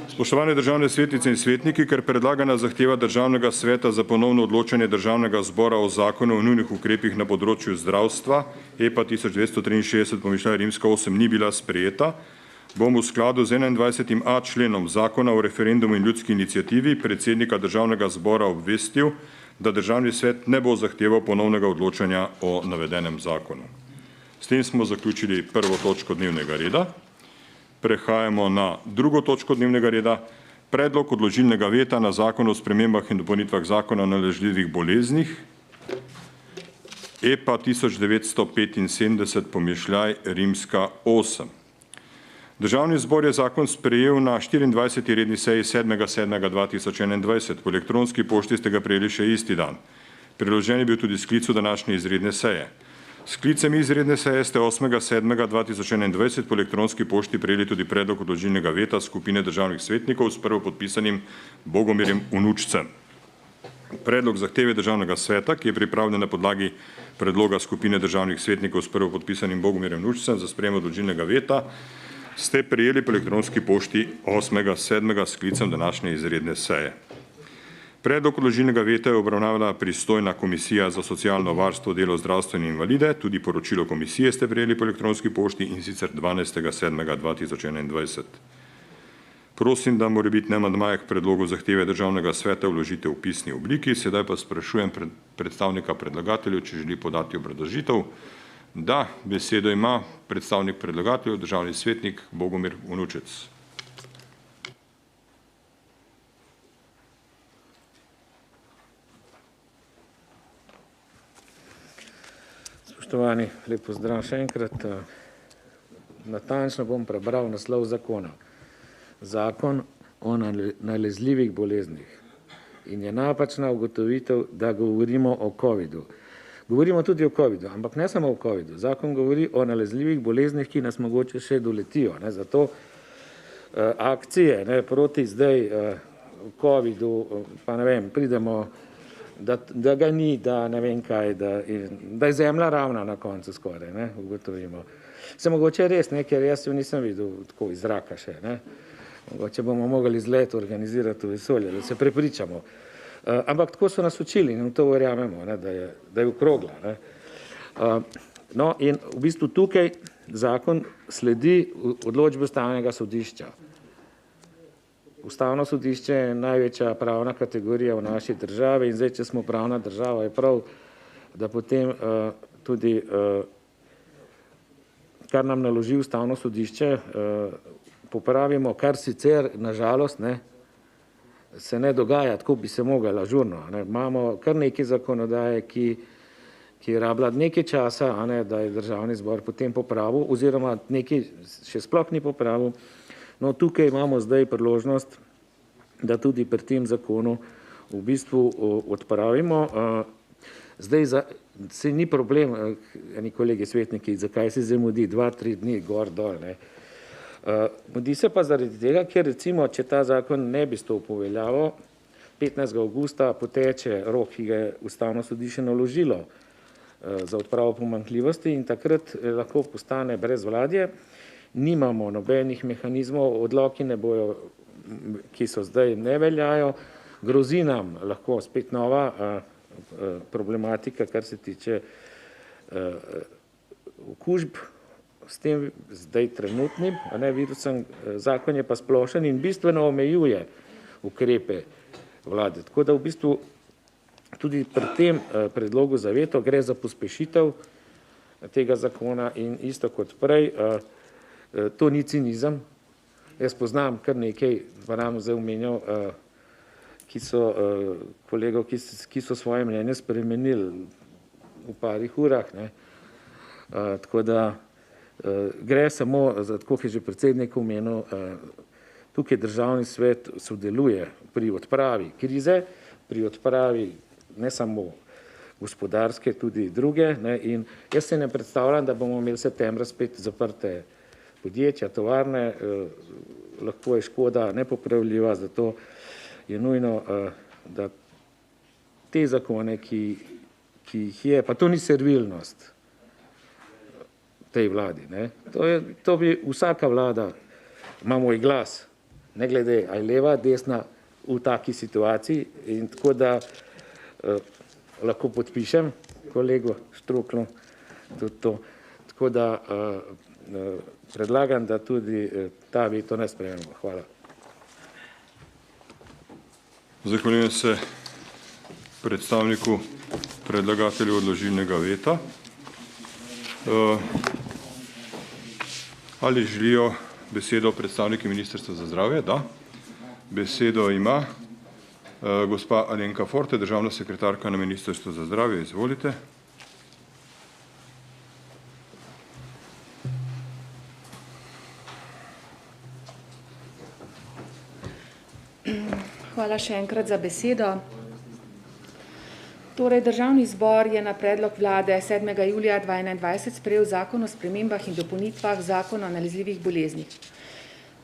Spoštovane državne svetnice in svetniki, ker predlagana zahteva Državnega sveta za ponovno odločanje Državnega zbora o zakonu o nujnih ukrepih na področju zdravstva EPA 1263/8 ni bila sprejeta, bom v skladu z 21a členom Zakona o referendumu in ljudski iniciativi predsednika Državnega zbora obvestil, da Državni svet ne bo zahteval ponovnega odločanja o navedenem zakonu. S tem smo zaključili prvo točko dnevnega reda. Prehajamo na drugo točko dnevnega reda. Predlog odložilnega veta na zakon o spremembah in dopolnitvah zakona o nalezljivih boleznih EPA 1975/8. Državni zbor je zakon sprejel na 24. redni seji 7.7.2021. Po elektronski pošti ste ga prejeli še isti dan. Priložen je bil tudi sklic današnje izredne seje. Sklicem izredne seje ste 8.7.2021 po elektronski pošti prejeli tudi predlog odložilnega veta skupine državnih svetnikov s prvopodpisanim Bogomirjem Unučcem. Predlog zahteve Državnega sveta, ki je pripravljen na podlagi predloga skupine državnih svetnikov s prvopodpisanim Bogomirjem Unučcem za sprejem odložilnega veta, ste prejeli po elektronski pošti 8.7. sklicem današnje izredne seje. Predlog odložilnega veta je obravnavala pristojna komisija za socialno varstvo, delo, zdravstvo in invalide. Tudi poročilo komisije ste prejeli po elektronski pošti in sicer 12.7.2021. Prosim, da morebitne amandmaje k predlogu zahteve Državnega sveta vložite v pisni obliki. Sedaj pa sprašujem predstavnika predlagateljev, če želi podati obrazložitev. Da, besedo ima predstavnik predlagateljev, državni svetnik Bogomir Unučec. Spoštovani, lep pozdrav še enkrat. Natančno bom prebral naslov zakona. Zakon o nalezljivih boleznih. In je napačna ugotovitev, da govorimo o COVID-u. Govorimo tudi o COVID-u, ampak ne samo o COVID-u. Zakon govori o nalezljivih boleznih, ki nas mogoče še doletijo. Zato akcije proti zdaj COVID-u, pa ne vem, pridemo, da ga ni, da ne vem kaj, da je zemlja ravna na koncu skoraj, ugotovimo. Se mogoče res, ker jaz jo nisem videl tako iz zraka še. Mogoče bomo mogli izlet organizirati v vesolje, da se prepričamo. Ampak tako so nas učili in to verjamemo, da je okrogla. No in v bistvu tukaj zakon sledi odločbi Ustavnega sodišča. Ustavno sodišče je največja pravna kategorija v naši državi in zdaj, če smo pravna država, je prav, da potem tudi, kar nam naloži Ustavno sodišče, popravimo, kar sicer, nažalost, se ne dogaja, tako bi se mogla žurno. Imamo kar nekaj zakonodaje, ki je rabila nekaj časa, da je Državni zbor potem popravil, oziroma nekaj še sploh ni popravil. No, tukaj imamo zdaj priložnost, da tudi pri tem zakonu v bistvu odpravimo. Zdaj, se ni problem, eni kolegi svetniki, zakaj se zamudi 2-3 dni gor dol. Mudi se pa zaradi tega, ker recimo, če ta zakon ne bi stopil v veljavo, 15. avgusta poteče rok, ki ga je Ustavno sodišče naložilo za odpravo pomanjkljivosti in takrat lahko postane brezvladje. Nimamo nobenih mehanizmov, odloki ne bojo, ki so zdaj ne veljajo, grozi nam lahko spet nova problematika, kar se tiče okužb s tem zdaj trenutnim virusom. Zakon je pa splošen in bistveno omejuje ukrepe vlade. Tako da v bistvu tudi pri tem predlogu za veto gre za pospešitev tega zakona in isto kot prej, to ni cinizem. Jaz poznam kar nekaj, pa nam zdaj omenjal, kolegov, ki so svoje mnenje spremenili v parih urah. Tako da gre samo, tako je že predsednik omenil, tukaj Državni svet sodeluje pri odpravi krize, pri odpravi ne samo gospodarske, tudi druge. In jaz se ne predstavljam, da bomo imeli septembra spet zaprte podjetja, tovarne, lahko je škoda nepopravljiva, zato je nujno, da te zakone, ki jih je, pa to ni servilnost tej vladi, to bi vsaka vlada, ima moj glas, ne glede ali leva, desna v taki situaciji in tako da lahko podpišem kolegu Štruklju tudi to. Tako da predlagam, da tudi ta veto ne sprejmemo. Hvala. Zahvaljujem se predstavniku predlagatelju odložilnega veta. Ali želijo besedo predstavniki Ministrstva za zdravje? Da. Besedo ima gospa Alenka Forte, državna sekretarka na Ministrstvu za zdravje. Izvolite. Hvala še enkrat za besedo. Torej, Državni zbor je na predlog vlade 7. julija 2021 sprejel zakon o spremembah in dopolnitvah zakona o nalezljivih boleznih.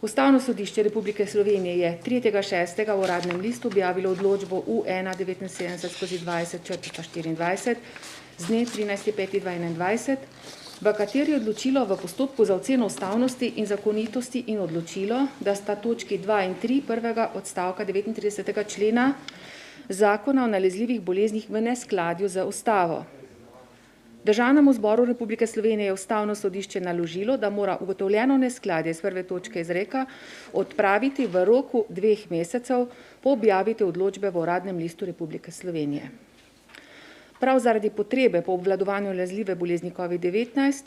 Ustavno sodišče Republike Slovenije je 3.6. v uradnem listu objavilo odločbo U1-79/20/24 z dne 13.5.2021, v kateri je odločilo v postopku za oceno ustavnosti in zakonitosti in odločilo, da sta točki 2 in 3 prvega odstavka 39. člena zakona o nalezljivih boleznih v neskladju z ustavo. Državnemu zboru Republike Slovenije je Ustavno sodišče naložilo, da mora ugotovljeno neskladje iz prve točke izreka odpraviti v roku 2 mesecev po objaviti odločbe v uradnem listu Republike Slovenije. Prav zaradi potrebe po obvladovanju nalezljive bolezni COVID-19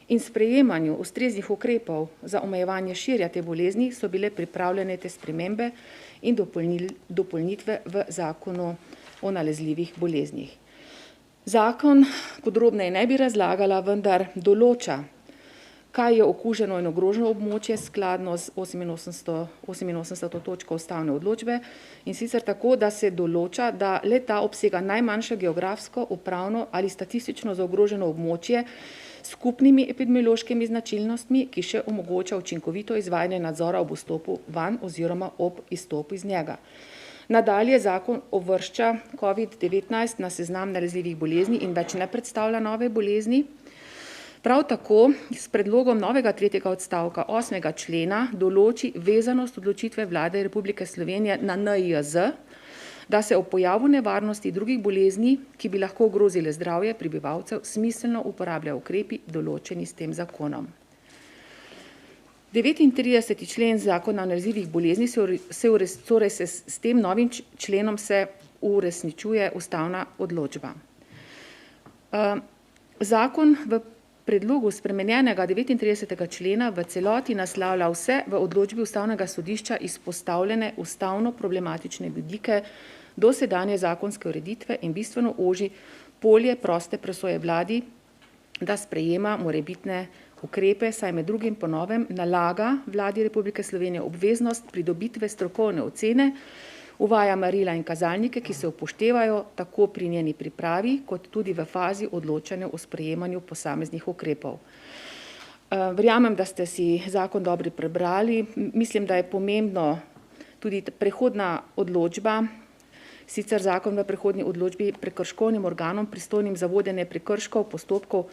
in sprejemanju ustreznih ukrepov za omejevanje širja te bolezni so bile pripravljene te spremembe in dopolnitve v zakonu o nalezljivih boleznih. Zakon podrobneje ne bi razlagala, vendar določa, kaj je okuženo in ogroženo območje skladno z 88. točko ustavne odločbe in sicer tako, da se določa, da le-ta obsega najmanjše geografsko, upravno ali statistično zaogroženo območje s skupnimi epidemiološkimi značilnostmi, ki še omogoča učinkovito izvajanje nadzora ob vstopu vanj oziroma ob izstopu iz njega. Nadalje zakon uvršča COVID-19 na seznam nalezljivih bolezni in več ne predstavlja nove bolezni. Prav tako s predlogom novega 3. odstavka 8. člena določi vezanost odločitve Vlade Republike Slovenije na NIJZ, da se ob pojavu nevarnosti drugih bolezni, ki bi lahko ogrozile zdravje prebivalcev, smiselno uporabljajo ukrepi določeni s tem zakonom. 39. člen zakona o nalezljivih bolezni s tem novim členom se uresničuje ustavna odločba. Zakon v predlogu spremenjenega 39. člena v celoti naslavlja vse v odločbi Ustavnega sodišča izpostavljene ustavno problematične vidike dosedanje zakonske ureditve in bistveno oži polje proste presoje vladi, da sprejema morebitne ukrepe, saj med drugim po novem nalaga Vladi Republike Slovenije obveznost pridobitve strokovne ocene, uvaja merila in kazalnike, ki se upoštevajo tako pri njeni pripravi, kot tudi v fazi odločanja o sprejemanju posameznih ukrepov. Verjamem, da ste si zakon dobro prebrali. Mislim, da je pomembno tudi prehodna odločba, sicer zakon v prehodni odločbi prekrškovnim organom pristojnim za vodenje prekrškov postopkov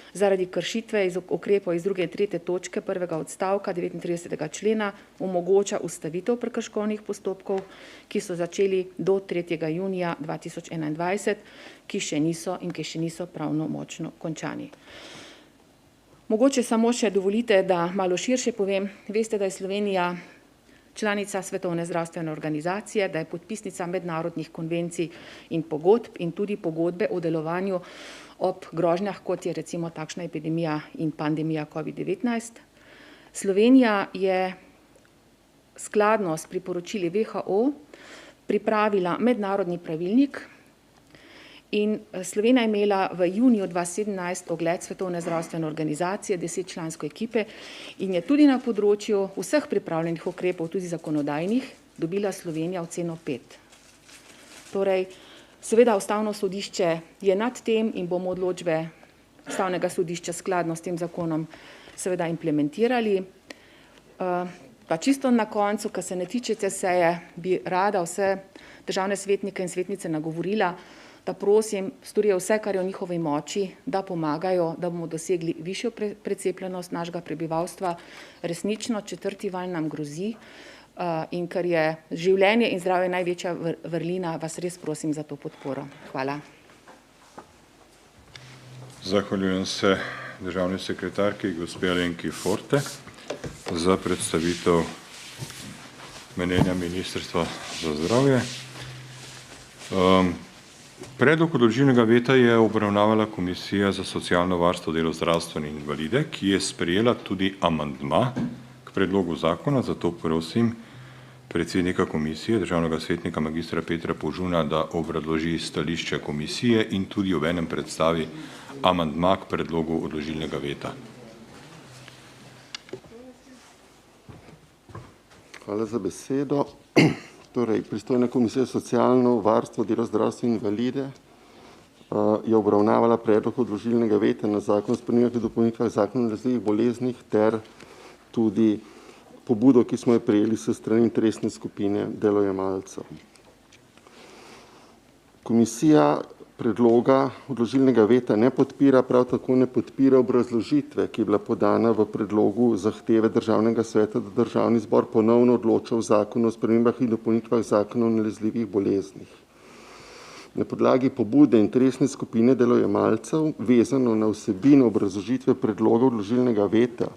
zaradi kršitve ukrepov iz 2. in 3. točke prvega odstavka 39. člena omogoča ustavitev prekrškovnih postopkov, ki so začeli do 3. junija 2021, ki še niso pravno močno končani. Mogoče samo še dovolite, da malo širše povem. Veste, da je Slovenija članica Svetovne zdravstvene organizacije, da je podpisnica mednarodnih konvencij in pogodb in tudi pogodbe o delovanju ob grožnjah, kot je recimo takšna epidemija in pandemija COVID-19. Slovenija je skladno s priporočili WHO pripravila mednarodni pravilnik in Slovenija je imela v juniju 2017 ogled Svetovne zdravstvene organizacije, 10-člansko ekipe in je tudi na področju vseh pripravljenih ukrepov, tudi zakonodajnih, dobila Slovenija oceno 5. Torej, seveda Ustavno sodišče je nad tem in bomo odločbe Ustavnega sodišča skladno s tem zakonom seveda implementirali. Pa čisto na koncu, kar se ne tiče te seje, bi rada vse državne svetnike in svetnice nagovorila, da prosim, storijo vse, kar je v njihovi moči, da pomagajo, da bomo dosegli višjo precepljenost našega prebivalstva. Resnično 4. val nam grozi. in ker je življenje in zdravje največja vrlina, vas res prosim za to podporo. Hvala. Zahvaljujem se državni sekretarki, gospe Alenki Forte, za predstavitev mnenja Ministrstva za zdravje. Predlog odložilnega veta je obravnavala Komisija za socialno varstvo, delo, zdravstvo in invalide, ki je sprejela tudi amandma k predlogu zakona, zato prosim predsednika komisije, državnega svetnika magistra Petra Požuna, da obrazloži stališče komisije in tudi obenem predstavi amandma k predlogu odložilnega veta. Hvala za besedo. Torej, pristojna komisija za socialno varstvo, delo, zdravstvo in invalide je obravnavala predlog odložilnega veta na zakon o spremembah in dopolnitvah zakona o nalezljivih boleznih ter tudi pobudo, ki smo jo prejeli s strani interesne skupine delojemalcev. Komisija predloga odložilnega veta ne podpira, prav tako ne podpira obrazložitve, ki je bila podana v predlogu zahteve Državnega sveta, da Državni zbor ponovno odloča o zakonu o spremembah in dopolnitvah zakona o nalezljivih boleznih. Na podlagi pobude interesne skupine delojemalcev, vezano na vsebino obrazložitve predloga odložilnega veta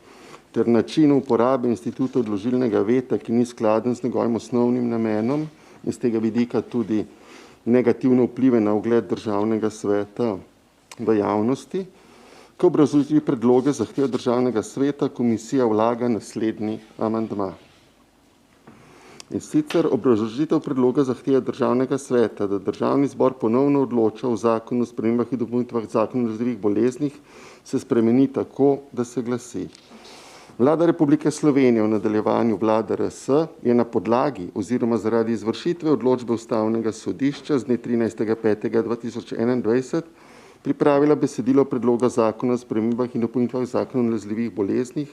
ter način uporabe instituta odložilnega veta, ki ni skladen z njegovim osnovnim namenom in z tega vidika tudi negativno vplive na ugled Državnega sveta v javnosti, k obrazložitvi predloga zahteve Državnega sveta komisija vlaga naslednji amandma. In sicer obrazložitev predloga zahteve Državnega sveta, da Državni zbor ponovno odloča o zakonu o spremembah in dopolnitvah zakona o nalezljivih boleznih, se spremeni tako, da se glasi: Vlada Republike Slovenije v nadaljevanju Vlada RS je na podlagi oziroma zaradi izvršitve odločbe Ustavnega sodišča z dne 13.5.2021 pripravila besedilo predloga zakona o spremembah in dopolnitvah zakona o nalezljivih boleznih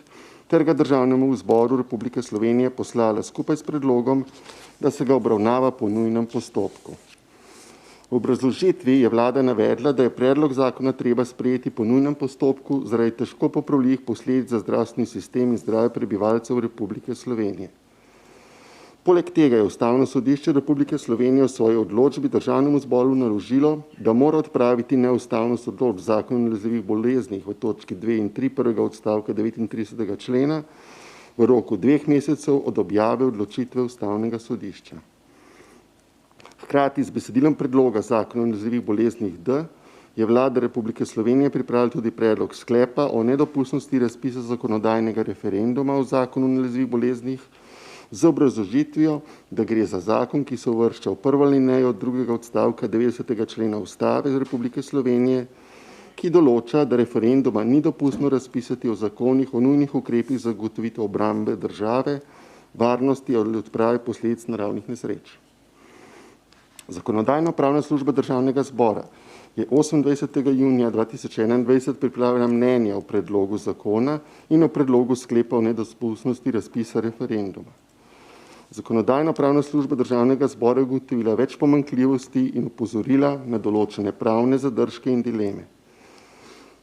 ter ga Državnemu zboru Republike Slovenije poslala skupaj s predlogom, da se ga obravnava po nujnem postopku. V obrazložitvi je vlada navedla, da je predlog zakona treba sprejeti po nujnem postopku zaradi težko popravljivih posledic za zdravstveni sistem in zdravje prebivalcev Republike Slovenije. Poleg tega je Ustavno sodišče Republike Slovenije v svoji odločbi Državnemu zboru naložilo, da mora odpraviti neustavnost odločb zakona o nalezljivih boleznih v točki 2 in 3 prvega odstavka 39. člena v roku 2 mesecev od objave odločitve Ustavnega sodišča. Hkrati z besedilom predloga zakona o nalezljivih boleznih D je Vlada Republike Slovenije pripravila tudi predlog sklepa o nedopustnosti razpisa zakonodajnega referenduma o zakonu o nalezljivih boleznih z obrazložitvijo, da gre za zakon, ki se uvršča v prvo alinejo drugega odstavka 90. člena Ustave Republike Slovenije, ki določa, da referenduma ni dopustno razpisati o zakonih o nujnih ukrepih za zagotovitev obrambe države, varnosti ali odprave posledic naravnih nesreč. Zakonodajno-pravna služba Državnega zbora je 28. junija 2021 pripravila mnenje o predlogu zakona in o predlogu sklepa o nedopustnosti razpisa referenduma. Zakonodajno-pravna služba Državnega zbora je ugotovila več pomanjkljivosti in opozorila na določene pravne zadržke in dileme.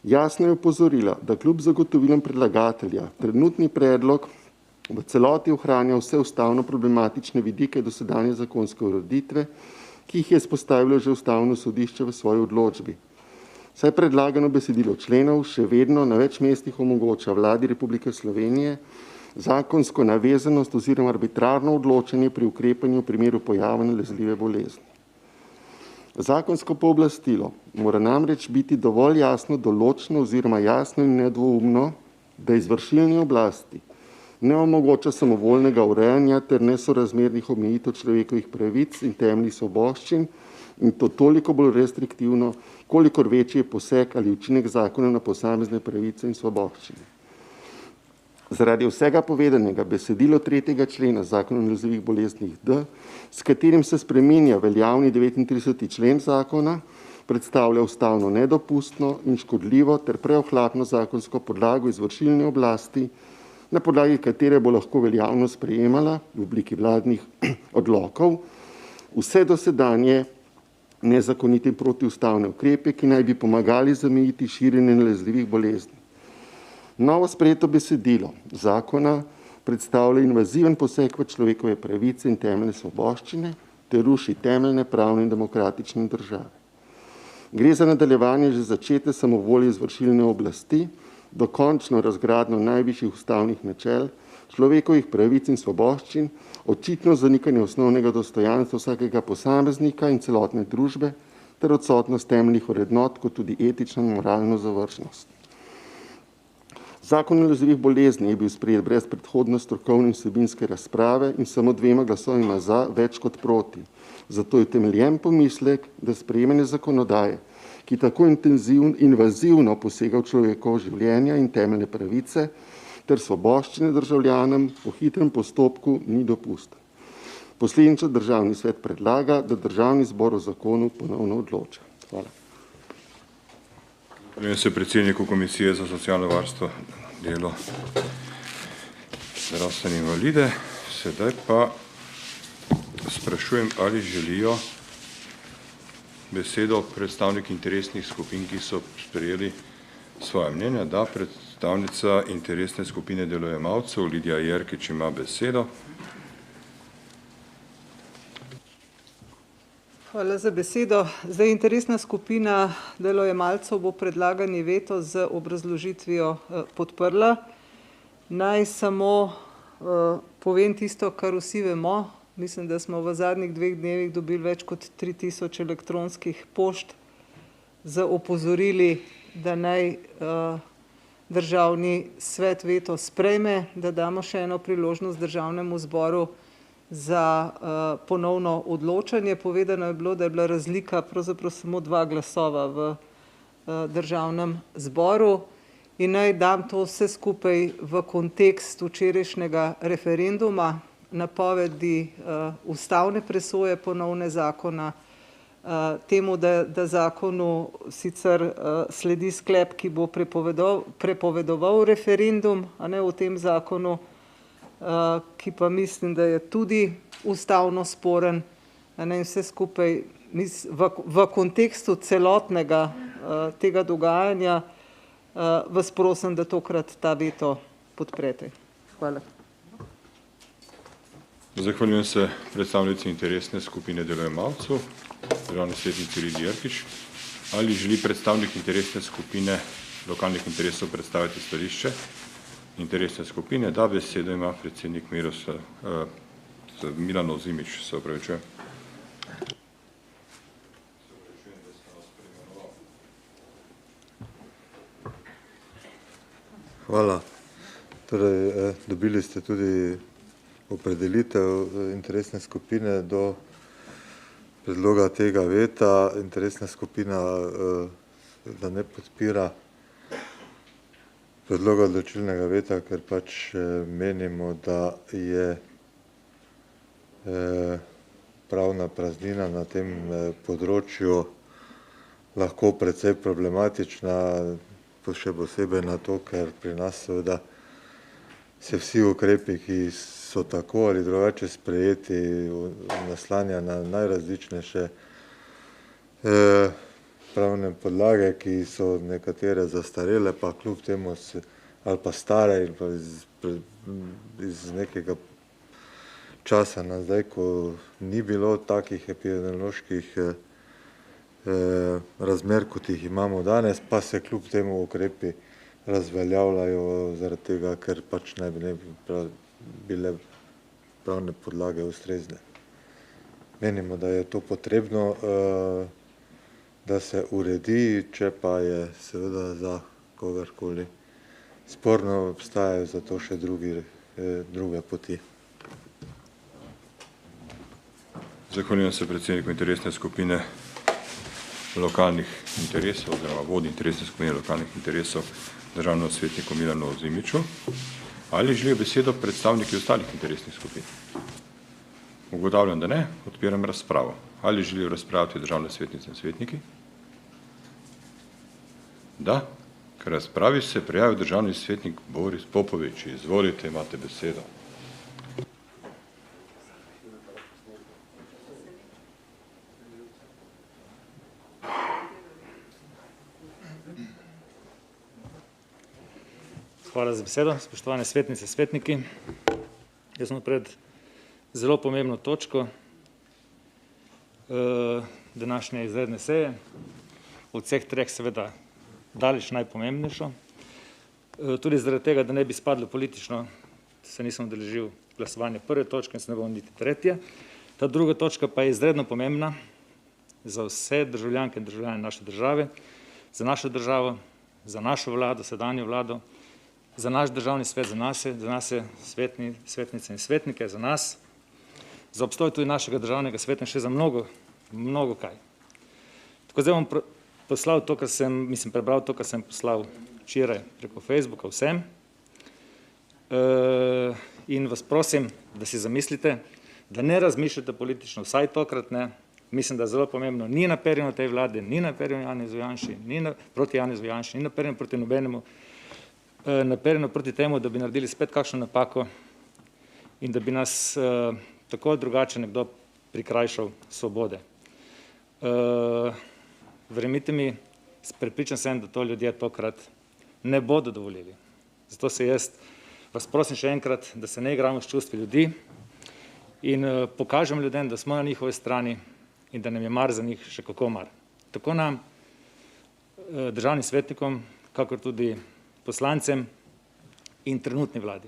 Jasno je opozorila, da kljub zagotovilom predlagatelja trenutni predlog v celoti ohranja vse ustavno problematične vidike dosedanje zakonske ureditve, ki jih je izpostavilo že Ustavno sodišče v svoji odločbi. Saj predlagano besedilo členov še vedno na več mestih omogoča Vladi Republike Slovenije zakonsko navezanost oziroma arbitrarno odločanje pri ukrepanju v primeru pojava nalezljive bolezni. Zakonsko pooblastilo mora namreč biti dovolj jasno določeno oziroma jasno in nedvoumno, da izvršilni oblasti ne omogoča samovoljnega urejanja ter nesorazmernih omejitev človekovih pravic in temeljnih svoboščin in to toliko bolj restriktivno, kolikor večji je poseg ali učinek zakona na posamezne pravice in svoboščine. Zaradi vsega povedanega besedilo 3. člena zakona o nalezljivih boleznih D, s katerim se spreminja veljavni 39. člen zakona, predstavlja ustavno nedopustno in škodljivo ter preohlapno zakonsko podlago izvršilne oblasti, na podlagi katere bo lahko veljavno sprejemala v obliki vladnih odlokov vse dosedanje nezakonite in protiustavne ukrepe, ki naj bi pomagali zamejiti širjenje nalezljivih bolezni. Novo sprejeto besedilo zakona predstavlja invaziven poseg v človekove pravice in temeljne svoboščine ter ruši temeljne pravne in demokratične države. Gre za nadaljevanje že začete samovolje izvršilne oblasti, dokončno razgradnjo najvišjih ustavnih načel, človekovih pravic in svoboščin, očitno zanikanje osnovnega dostojanstva vsakega posameznika in celotne družbe ter odsotnost temeljnih vrednot, kot tudi etično in moralno zavržnost. Zakon o nalezljivih boleznih je bil sprejet brez predhodno strokovne in vsebinske razprave in samo 2 glasovima za, več kot proti. Zato je utemeljen pomislek, da sprejemanje zakonodaje, ki tako invazivno posega v človekovo življenje in temeljne pravice ter svoboščine državljanom po hitrem postopku, ni dopusten. Posledično Državni svet predlaga, da Državni zbor o zakonu ponovno odloča. Hvala. Zahvaljujem se predsedniku Komisije za socialno varstvo, delo, zdravstvene invalide. Sedaj pa sprašujem, ali želijo besedo predstavniki interesnih skupin, ki so sprejeli svoje mnenja. Da, predstavnica interesne skupine delojemalcev Lidija Jerkič ima besedo. Hvala za besedo. Zdaj, interesna skupina delojemalcev bo predlagani veto z obrazložitvijo podprla. Naj samo povem tisto, kar vsi vemo. Mislim, da smo v zadnjih 2 dnevih dobili več kot 3000 elektronskih pošt z opozorili, da naj Državni svet veto sprejme, da damo še eno priložnost Državnemu zboru za ponovno odločanje. Povedano je bilo, da je bila razlika pravzaprav samo 2 glasova v Državnem zboru. In naj dam to vse skupaj v kontekst včerajšnjega referenduma, napovedi ustavne presoje ponovne zakona, temu, da zakonu sicer sledi sklep, ki bo prepovedoval referendum, a ne v tem zakonu, ki pa mislim, da je tudi ustavno sporen, in vse skupaj v kontekstu celotnega tega dogajanja vas prosim, da tokrat ta veto podprete. Hvala. Zahvaljujem se predstavnici interesne skupine delojemalcev, državni svetnici Lidiji Jerkič. Ali želi predstavnik interesne skupine lokalnih interesov predstaviti stališče interesne skupine? Da, besedo ima predsednik Milan Ozimič, se opravičujem. Hvala. Torej, dobili ste tudi opredelitev interesne skupine do predloga tega veta. Interesna skupina da ne podpira predloga odločilnega veta, ker pač menimo, da je pravna praznina na tem področju lahko precej problematična, še posebej na to, ker pri nas seveda se vsi ukrepi, ki so tako ali drugače sprejeti, naslanja na najrazličnejše pravne podlage, ki so nekatere zastarele, pa kljub temu ali pa stare in pa iz nekega časa nazaj, ko ni bilo takih epidemioloških razmer, kot jih imamo danes, pa se kljub temu ukrepi razveljavljajo zaradi tega, ker pač ne bi bile pravne podlage ustrezne. Menimo, da je to potrebno, da se uredi, če pa je seveda za kogarkoli sporno, obstajajo za to še druge poti. Zahvaljujem se predsedniku interesne skupine lokalnih interesov oziroma vodji interesne skupine lokalnih interesov državnemu svetniku Milanu Ozimiču. Ali želijo besedo predstavniki ostalih interesnih skupin? Ugotavljam, da ne. Odpiram razpravo. Ali želijo razpravljati državne svetnice in svetniki? Da. K razpravi se prijavil državni svetnik Boris Popovič. Izvolite, imate besedo. Hvala za besedo, spoštovane svetnice, svetniki. Jaz smo pred zelo pomembno točko današnje izredne seje, od vseh treh seveda daleč najpomembnejšo. Tudi zaradi tega, da ne bi spadlo politično, se nisem udeležil glasovanja prve točke in se ne bom niti tretje. Ta druga točka pa je izredno pomembna za vse državljanke in državljane naše države, za našo državo, za našo vlado, sedanjo vlado, za naš državni svet, za nas svetnice in svetnike, za nas, za obstoj tudi našega državnega sveta in še za mnogo kaj. Tako zdaj bom poslal to, kar prebral to, kar sem poslal včeraj preko Facebooka vsem. In vas prosim, da si zamislite, da ne razmišljate politično, vsaj tokrat ne. Mislim, da je zelo pomembno, ni naperjeno tej vlade, ni naperjeno Janezu Janši, proti Janezu Janši, ni naperjeno proti nobenemu, naperjeno proti temu, da bi naredili spet kakšno napako in da bi nas tako ali drugače nekdo prikrajšal svobode. Verjemite mi, prepričan sem, da to ljudje tokrat ne bodo dovolili. Zato se jaz vas prosim še enkrat, da se ne igramo s čustvi ljudi in pokažem ljudem, da smo na njihovi strani in da nam je mar za njih še kako mar. Tako nam, državnim svetnikom, kakor tudi poslancem in trenutni vladi.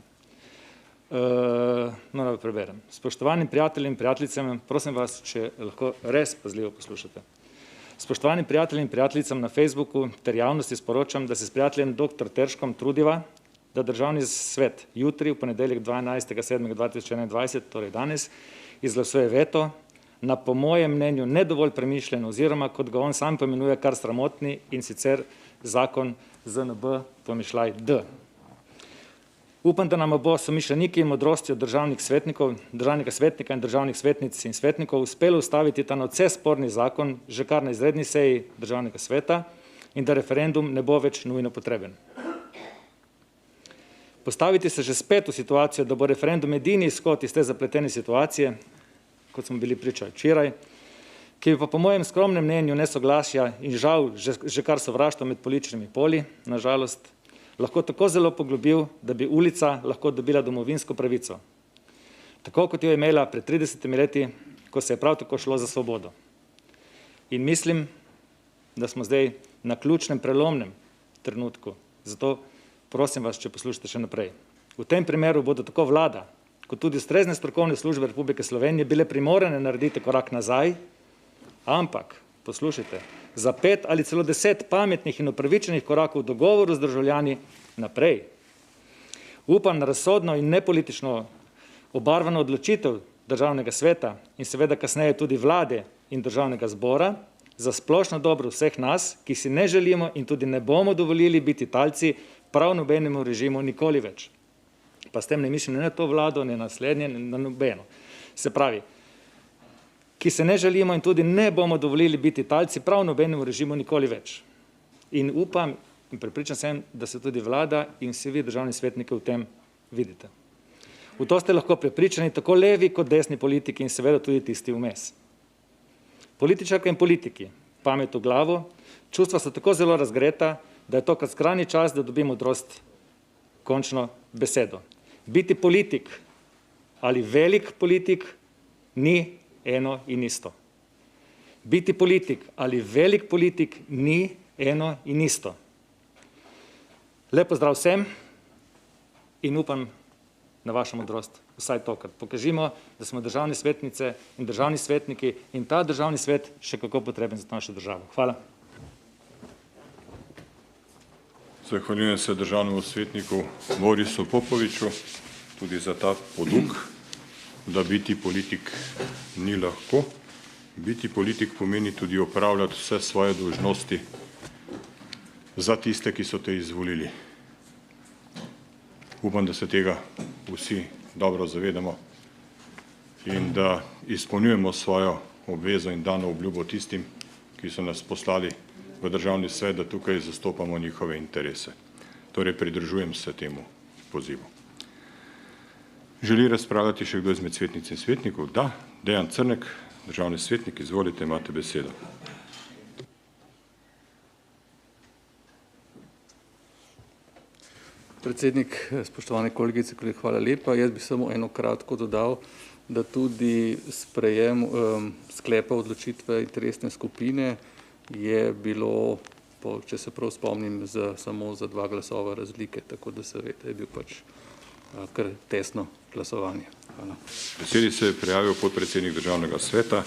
No, da preberem. Spoštovani prijatelji in prijateljicam, prosim vas, če lahko res pazljivo poslušate. Spoštovani prijatelji in prijateljicam na Facebooku ter javnosti sporočam, da se s prijateljem dr. Terškom trudiva, da državni svet jutri, v ponedeljek 12.7.2021, torej danes, izglasuje veto na po mojem mnenju ne dovolj premišljen oziroma, kot ga on sam poimenuje, kar sramotni in sicer zakon ZNB pomišljaj D. Upam, da nam bo somišljeniki in modrostjo državnih svetnikov, državnega svetnika in državnih svetnic in svetnikov uspelo ustaviti ta nadvse sporni zakon že kar na izredni seji državnega sveta in da referendum ne bo več nujno potreben. Postaviti se že spet v situacijo, da bo referendum edini izhod iz te zapletene situacije, kot smo bili priča včeraj, ki bi pa po mojem skromnem mnenju nesoglasja in žal že kar sovraštvo med političnimi poli, nažalost, lahko tako zelo poglobil, da bi ulica lahko dobila domovinsko pravico. Tako kot jo je imela pred 30 leti, ko se je prav tako šlo za svobodo. In mislim, da smo zdaj na ključnem prelomnem trenutku. Zato prosim vas, če poslušate še naprej. V tem primeru bodo tako vlada, kot tudi ustrezne strokovne službe Republike Slovenije bile primorane narediti korak nazaj, ampak, poslušajte, za 5 ali celo 10 pametnih in upravičenih korakov v dogovoru z državljani naprej. Upam na razsodno in nepolitično obarvano odločitev državnega sveta in seveda kasneje tudi vlade in državnega zbora za splošno dobro vseh nas, ki si ne želimo in tudi ne bomo dovolili biti talci prav nobenemu režimu nikoli več. Pa s tem ne mislim ne na to vlado, ne naslednje, ne na nobeno. Se pravi, ki se ne želimo in tudi ne bomo dovolili biti talci prav nobenemu režimu nikoli več. In upam in prepričan sem, da se tudi vlada in vsi vi državni svetniki v tem vidite. V to ste lahko prepričani tako levi kot desni politiki in seveda tudi tisti vmes. Političarke in politiki, pamet v glavo, čustva so tako zelo razgreta, da je to kar skrajni čas, da dobimo modrost končno besedo. Biti politik ali velik politik ni eno in isto. Biti politik ali velik politik ni eno in isto. Lep pozdrav vsem in upam na vašo modrost. Vsaj tokrat. Pokažimo, da smo državne svetnice in državni svetniki in ta državni svet še kako potreben za našo državo. Hvala. Zahvaljujem se državnemu svetniku Borisu Popoviču tudi za ta poduk, da biti politik ni lahko. Biti politik pomeni tudi opravljati vse svoje dolžnosti za tiste, ki so te izvolili. Upam, da se tega vsi dobro zavedamo in da izpolnjujemo svojo obvezo in dano obljubo tistim, ki so nas poslali v državni svet, da tukaj zastopamo njihove interese. Torej, pridružujem se temu pozivu. Želi razpravljati še kdo izmed svetnic in svetnikov? Da, Dejan Crnek, državni svetnik, izvolite, imate besedo. Predsednik, spoštovane kolegice, kolegi, hvala lepa. Jaz bi samo eno kratko dodal, da tudi sprejem sklepa odločitve interesne skupine je bilo, če se prav spomnim, samo za 2 glasova razlike, tako da se veste, je bil pač kar tesno glasovanje. Hvala. Besedi se je prijavil podpredsednik Državnega sveta,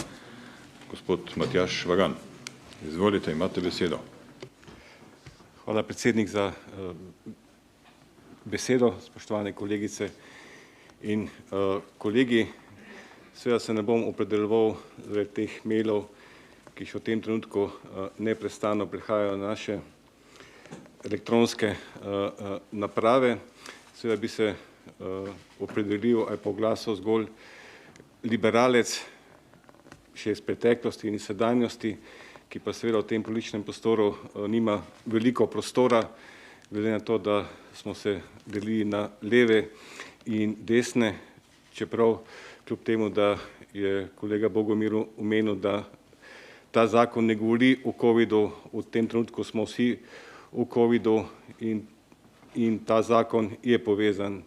gospod Matjaž Švagan. Izvolite, imate besedo. Hvala, predsednik, za besedo, spoštovane kolegice in kolegi. Seveda se ne bom opredeljeval zaradi teh mailov, ki še v tem trenutku neprestano prihajajo na naše elektronske naprave. Seveda bi se opredelil ali poglasil zgolj liberalec še iz preteklosti in sedanjosti, ki pa seveda v tem političnem prostoru nima veliko prostora, glede na to, da smo se delili na leve in desne, čeprav kljub temu, da je kolega Bogomir omenil, da ta zakon ne govori o covidu, v tem trenutku smo vsi v covidu in ta zakon je povezan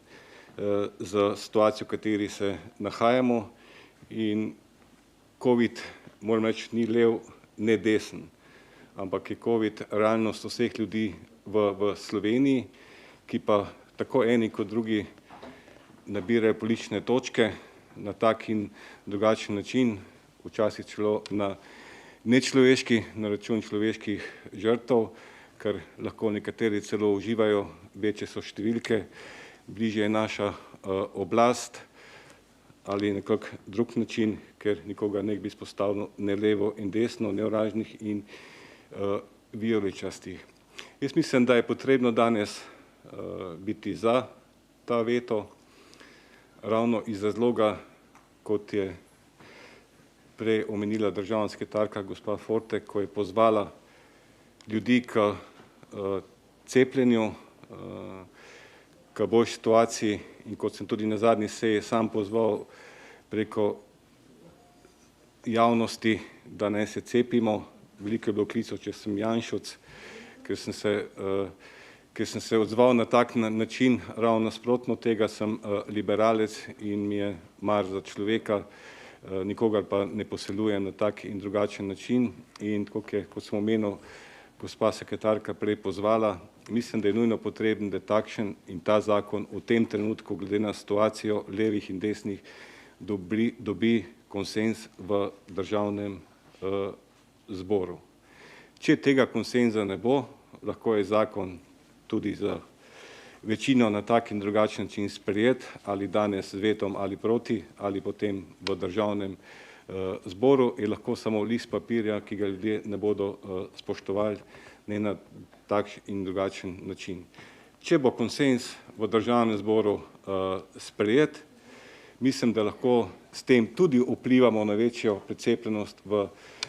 z situacijo, v kateri se nahajamo in covid, moram reči, ni lev, ne desen, ampak je covid realnost vseh ljudi v Sloveniji, ki pa tako eni kot drugi nabirajo politične točke na tak in drugačen način, včasih celo na nečloveški, na račun človeških žrtev, ker lahko nekateri celo uživajo, večje so številke, bližje je naša oblast ali nekak drug način, ker nikoga ne bi izpostavil ne levo in desno, ne oranžnih in vijoličastih. Jaz mislim, da je potrebno danes biti za ta veto, ravno iz razloga, kot je prej omenila državna sekretarka gospa Forte, ko je pozvala ljudi k cepljenju, k boljši situaciji in kot sem tudi na zadnji seji sam pozval preko javnosti, da naj se cepimo. Veliko je bilo klicev, če sem Janšovec, ker sem se odzval na tak način, ravno nasprotno tega sem liberalec in mi je mar za človeka, nikogar pa ne poseljujem na tak in drugačen način in kot sem omenil, gospa sekretarka prej pozvala, mislim, da je nujno potreben, da takšen in ta zakon v tem trenutku, glede na situacijo levih in desnih, dobi konsens v državnem zboru. Če tega konsenza ne bo, lahko je zakon tudi za večino na tak in drugačen način sprejet, ali danes z vetom ali proti, ali potem v državnem zboru, je lahko samo list papirja, ki ga ljudje ne bodo spoštovali, ne na tak in drugačen način. Če bo konsens v državnem zboru sprejet, mislim, da lahko s tem tudi vplivamo na večjo precepljenost v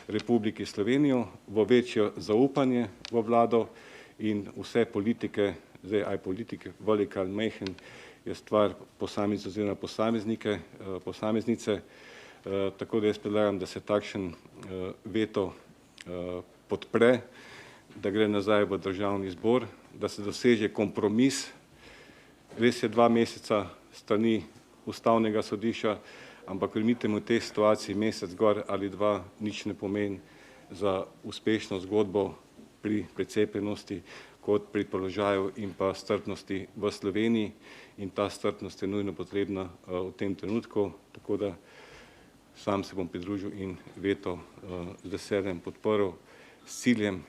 Republiki Slovenijo, v večjo zaupanje v vlado in vse politike, zdaj aj politike, velik ali majhen, je stvar posameznic oziroma posameznice, tako da jaz predlagam, da se takšen veto podpre, da gre nazaj v državni zbor, da se doseže kompromis. Res je 2 meseca strani ustavnega sodišča, ampak verjemite mi, v tej situaciji mesec gor ali 2 nič ne pomeni za uspešno zgodbo pri precepljenosti kot pri položaju in pa strpnosti v Sloveniji in ta strpnost je nujno potrebna v tem trenutku, tako da sam se bom pridružil in veto z veseljem podprl s ciljem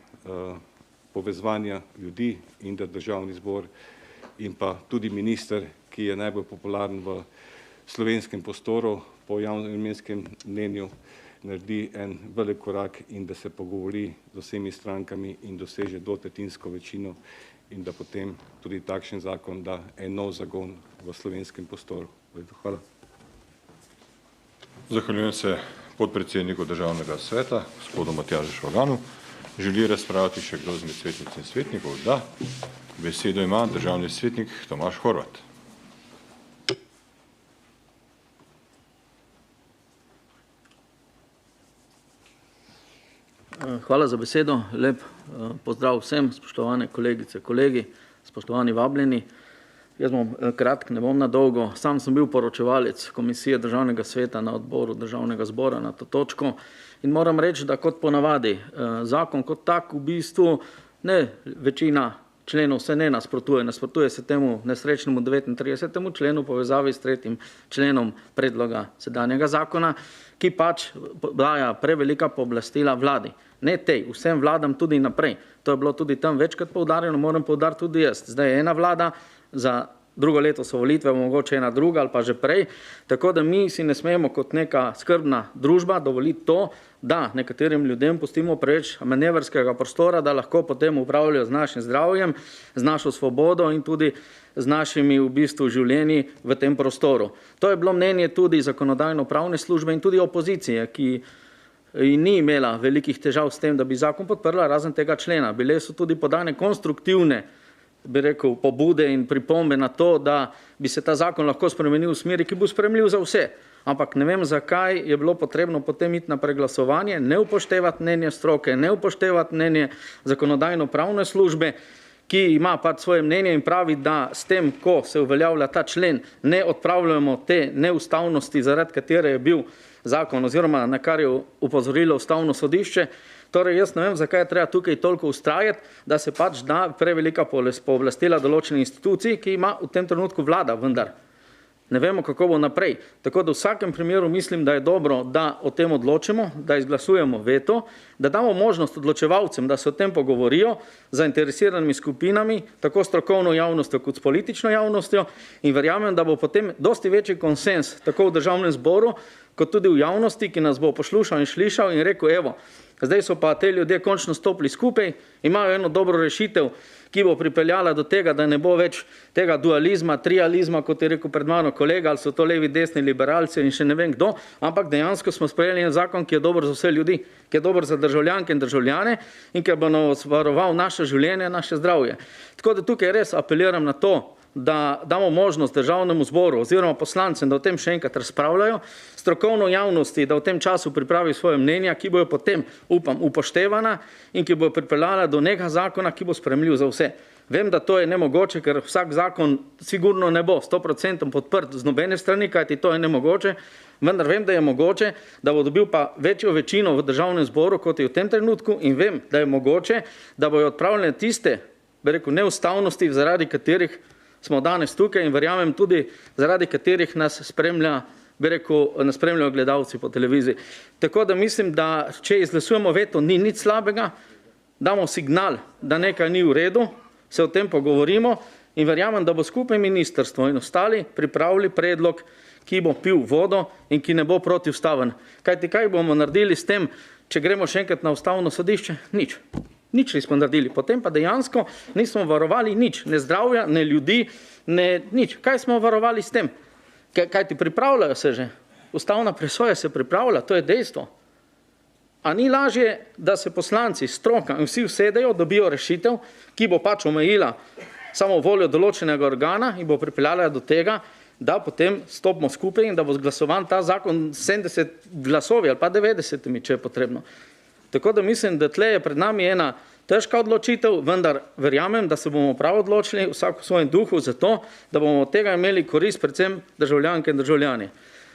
povezovanja ljudi in da državni zbor in pa tudi minister, ki je najbolj popularen v slovenskem prostoru, po javnomnenjskem mnenju, naredi en velik korak in da se pogovori z vsemi strankami in doseže dvotretjinsko večino in da potem tudi takšen zakon da en nov zagon v slovenskem prostoru. Hvala. Zahvaljujem se podpredsedniku Državnega sveta, gospodu Matjažu Švaganu. Želi razpravljati še kdo izmed svetnic in svetnikov? Da. Besedo ima državni svetnik Tomaž Horvat. Hvala za besedo. Lep pozdrav vsem, spoštovane kolegice, kolegi, spoštovani vabljeni. Jaz bom kratk, ne bom na dolgo. Sam sem bil poročevalec Komisije Državnega sveta na odboru Državnega zbora na to točko in moram reči, da kot ponavadi zakon kot tak v bistvu ne večina členov se ne nasprotuje se temu nesrečnemu 39. členu v povezavi s 3. členom predloga sedanjega zakona, ki pač daja prevelika pooblastila vladi. Ne tej, vsem vladam tudi naprej. To je bilo tudi tam večkrat poudarjeno, moram poudariti tudi jaz. Zdaj je ena vlada, za drugo leto so volitve, mogoče ena druga ali pa že prej, tako da mi si ne smemo kot neka skrbna družba dovoliti to, da nekaterim ljudem pustimo preveč manevrskega prostora, da lahko potem upravljajo z našim zdravjem, z našo svobodo in tudi z našimi v bistvu življenji v tem prostoru. To je bilo mnenje tudi zakonodajno-pravne službe in tudi opozicije, ki ni imela velikih težav s tem, da bi zakon podprla razen tega člena. Bile so tudi podane konstruktivne, bi rekel, pobude in pripombe na to, da bi se ta zakon lahko spremenil v smeri, ki bo sprejemljiv za vse. Ampak ne vem, zakaj je bilo potrebno potem iti na preglasovanje, ne upoštevati mnenje stroke, ne upoštevati mnenje zakonodajno-pravne službe, ki ima pač svoje mnenje in pravi, da s tem, ko se uveljavlja ta člen, ne odpravljamo te neustavnosti, zaradi katere je bil zakon oziroma na kar je upozorilo Ustavno sodišče. Torej, jaz ne vem, zakaj je treba tukaj toliko ustrajati, da se pač da prevelika pooblastila določene instituciji, ki ima v tem trenutku vlada, vendar ne vemo, kako bo naprej. Tako da v vsakem primeru mislim, da je dobro, da o tem odločimo, da izglasujemo veto, da damo možnost odločevalcem, da se o tem pogovorijo z zainteresiranimi skupinami, tako strokovno javnostjo kot s politično javnostjo in verjamem, da bo potem dosti večji konsens tako v Državnem zboru, kot tudi v javnosti, ki nas bo poslušal in slišal in rekel, evo, zdaj so pa te ljudje končno stopili skupaj, imajo eno dobro rešitev, ki bo pripeljala do tega, da ne bo več tega dualizma, trializma, kot je rekel pred mano kolega, ali so to levi, desni, liberalci in še ne vem kdo, ampak dejansko smo sprejeli en zakon, ki je dober za vse ljudi, ki je dober za državljanke in državljane in ki bo varoval naše življenje, naše zdravje. Tako da tukaj res apeliram na to, da damo možnost Državnemu zboru oziroma poslancem, da o tem še enkrat razpravljajo, strokovno javnosti, da v tem času pripravi svoje mnenja, ki bojo potem, upam, upoštevana in ki bojo pripeljala do nekega zakona, ki bo sprejemljiv za vse. Vem, da to je nemogoče, ker vsak zakon sigurno ne bo 100% podprt z nobene strani, kajti to je nemogoče, vendar vem, da je mogoče, da bo dobil pa večjo večino v Državnem zboru, kot je v tem trenutku in vem, da je mogoče, da bojo odpravljene tiste, bi rekel, neustavnosti, zaradi katerih smo danes tukaj in verjamem tudi, zaradi katerih nas spremlja, bi rekel, nas spremljajo gledalci po televiziji. Tako da mislim, da če izglasujemo veto, ni nič slabega, damo signal, da nekaj ni v redu, se o tem pogovorimo in verjamem, da bo skupaj ministrstvo in ostali pripravili predlog, ki bo pil vodo in ki ne bo protiustaven. Kajti kaj bomo naredili s tem, če gremo še enkrat na Ustavno sodišče? Nič. Nič nismo naredili. Potem pa dejansko nismo varovali nič. Ne zdravja, ne ljudi, ne nič. Kaj smo varovali s tem? Kaj ti pripravljajo se že? Ustavna presoja se pripravlja, to je dejstvo. A ni lažje, da se poslanci, stroka in vsi usedejo, dobijo rešitev, ki bo pač omejila samo voljo določenega organa in bo pripeljala do tega, da potem stopimo skupaj in da bo glasovan ta zakon 70 glasovi ali pa 90, če je potrebno. Tako da mislim, da tle je pred nami ena težka odločitev, vendar verjamem, da se bomo prav odločili vsak v svojem duhu za to, da bomo od tega imeli korist predvsem državljanke in državljani.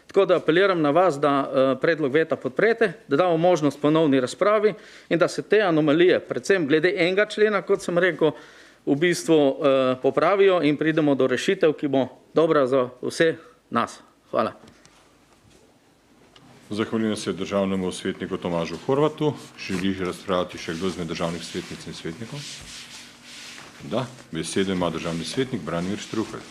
Tako da apeliram na vas, da predlog veta podprete, da damo možnost ponovni razpravi in da se te anomalije, predvsem glede enega člena, kot sem rekel, v bistvu popravijo in pridemo do rešitev, ki bo dobra za vse nas. Hvala. Zahvaljujem se državnemu svetniku Tomažu Horvatu. Želi razpravljati še kdo izmed državnih svetnic in svetnikov? Da, besedo ima državni svetnik Branimir Štrukelj.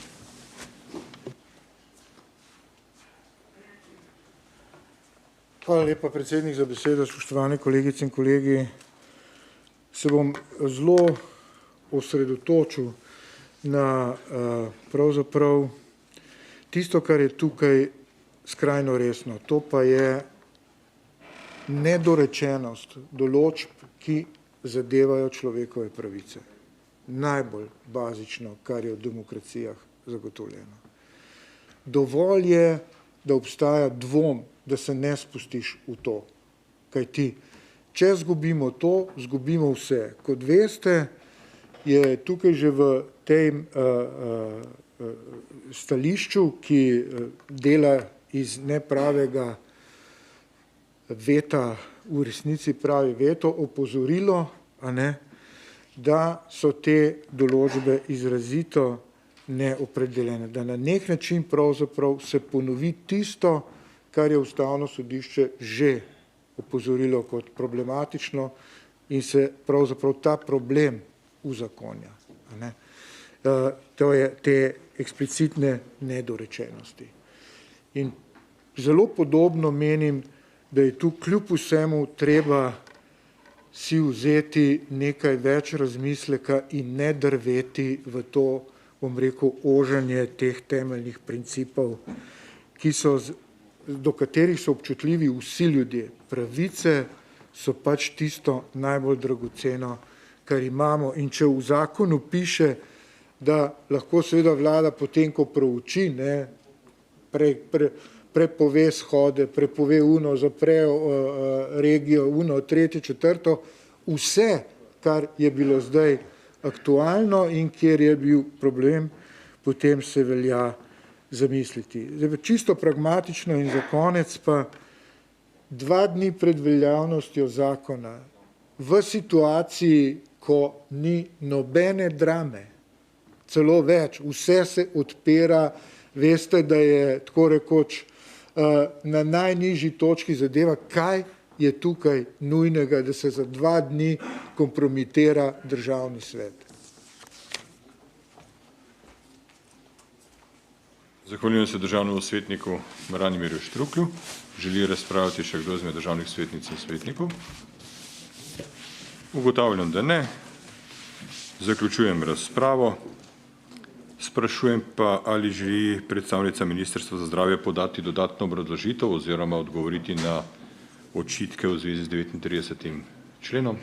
Hvala lepa, predsednik, za besedo. Spoštovani kolegice in kolegi, se bom zelo osredotočil na pravzaprav tisto, kar je tukaj skrajno resno. To pa je nedorečenost določb, ki zadevajo človekove pravice. Najbolj bazično, kar je v demokracijah zagotovljeno. Dovolj je, da obstaja dvom, da se ne spustiš v to. Kajti, če zgubimo to, zgubimo vse. Kot veste, je tukaj že v tem stališču, ki dela iz nepravega veta v resnici pravi veto, opozorilo, da so te določbe izrazito neopredeljene, da na nek način pravzaprav se ponovi tisto, kar je Ustavno sodišče že opozorilo kot problematično in se pravzaprav ta problem uzakonja. To je te eksplicitne nedorečenosti. In zelo podobno menim, da je tu kljub vsemu treba si vzeti nekaj več razmisleka in ne drveti v to, bom rekel, oženje teh temeljnih principov, do katerih so občutljivi vsi ljudje. Pravice so pač tisto najbolj dragoceno, kar imamo. In če v zakonu piše, da lahko seveda vlada potem, ko prouči, prepove shode, prepove zapre regijo, tretje, četrto, vse, kar je bilo zdaj aktualno in kjer je bil problem, potem se velja zamisliti. Zdaj, čisto pragmatično in za konec pa 2 dni pred veljavnostjo zakona, v situaciji, ko ni nobene drame, celo več, vse se odpira, veste, da je tako rekoč na najnižji točki zadeva, kaj je tukaj nujnega, da se za 2 dni kompromitira Državni svet. Zahvaljujem se državnemu svetniku Branimirju Štruklju. Želi razpravljati še kdo izmed državnih svetnic in svetnikov? Ugotavljam, da ne. Zaključujem razpravo. Sprašujem pa, ali želi predstavnica Ministrstva za zdravje podati dodatno obrazložitev oziroma odgovoriti na očitke v zvezi z 39. členom.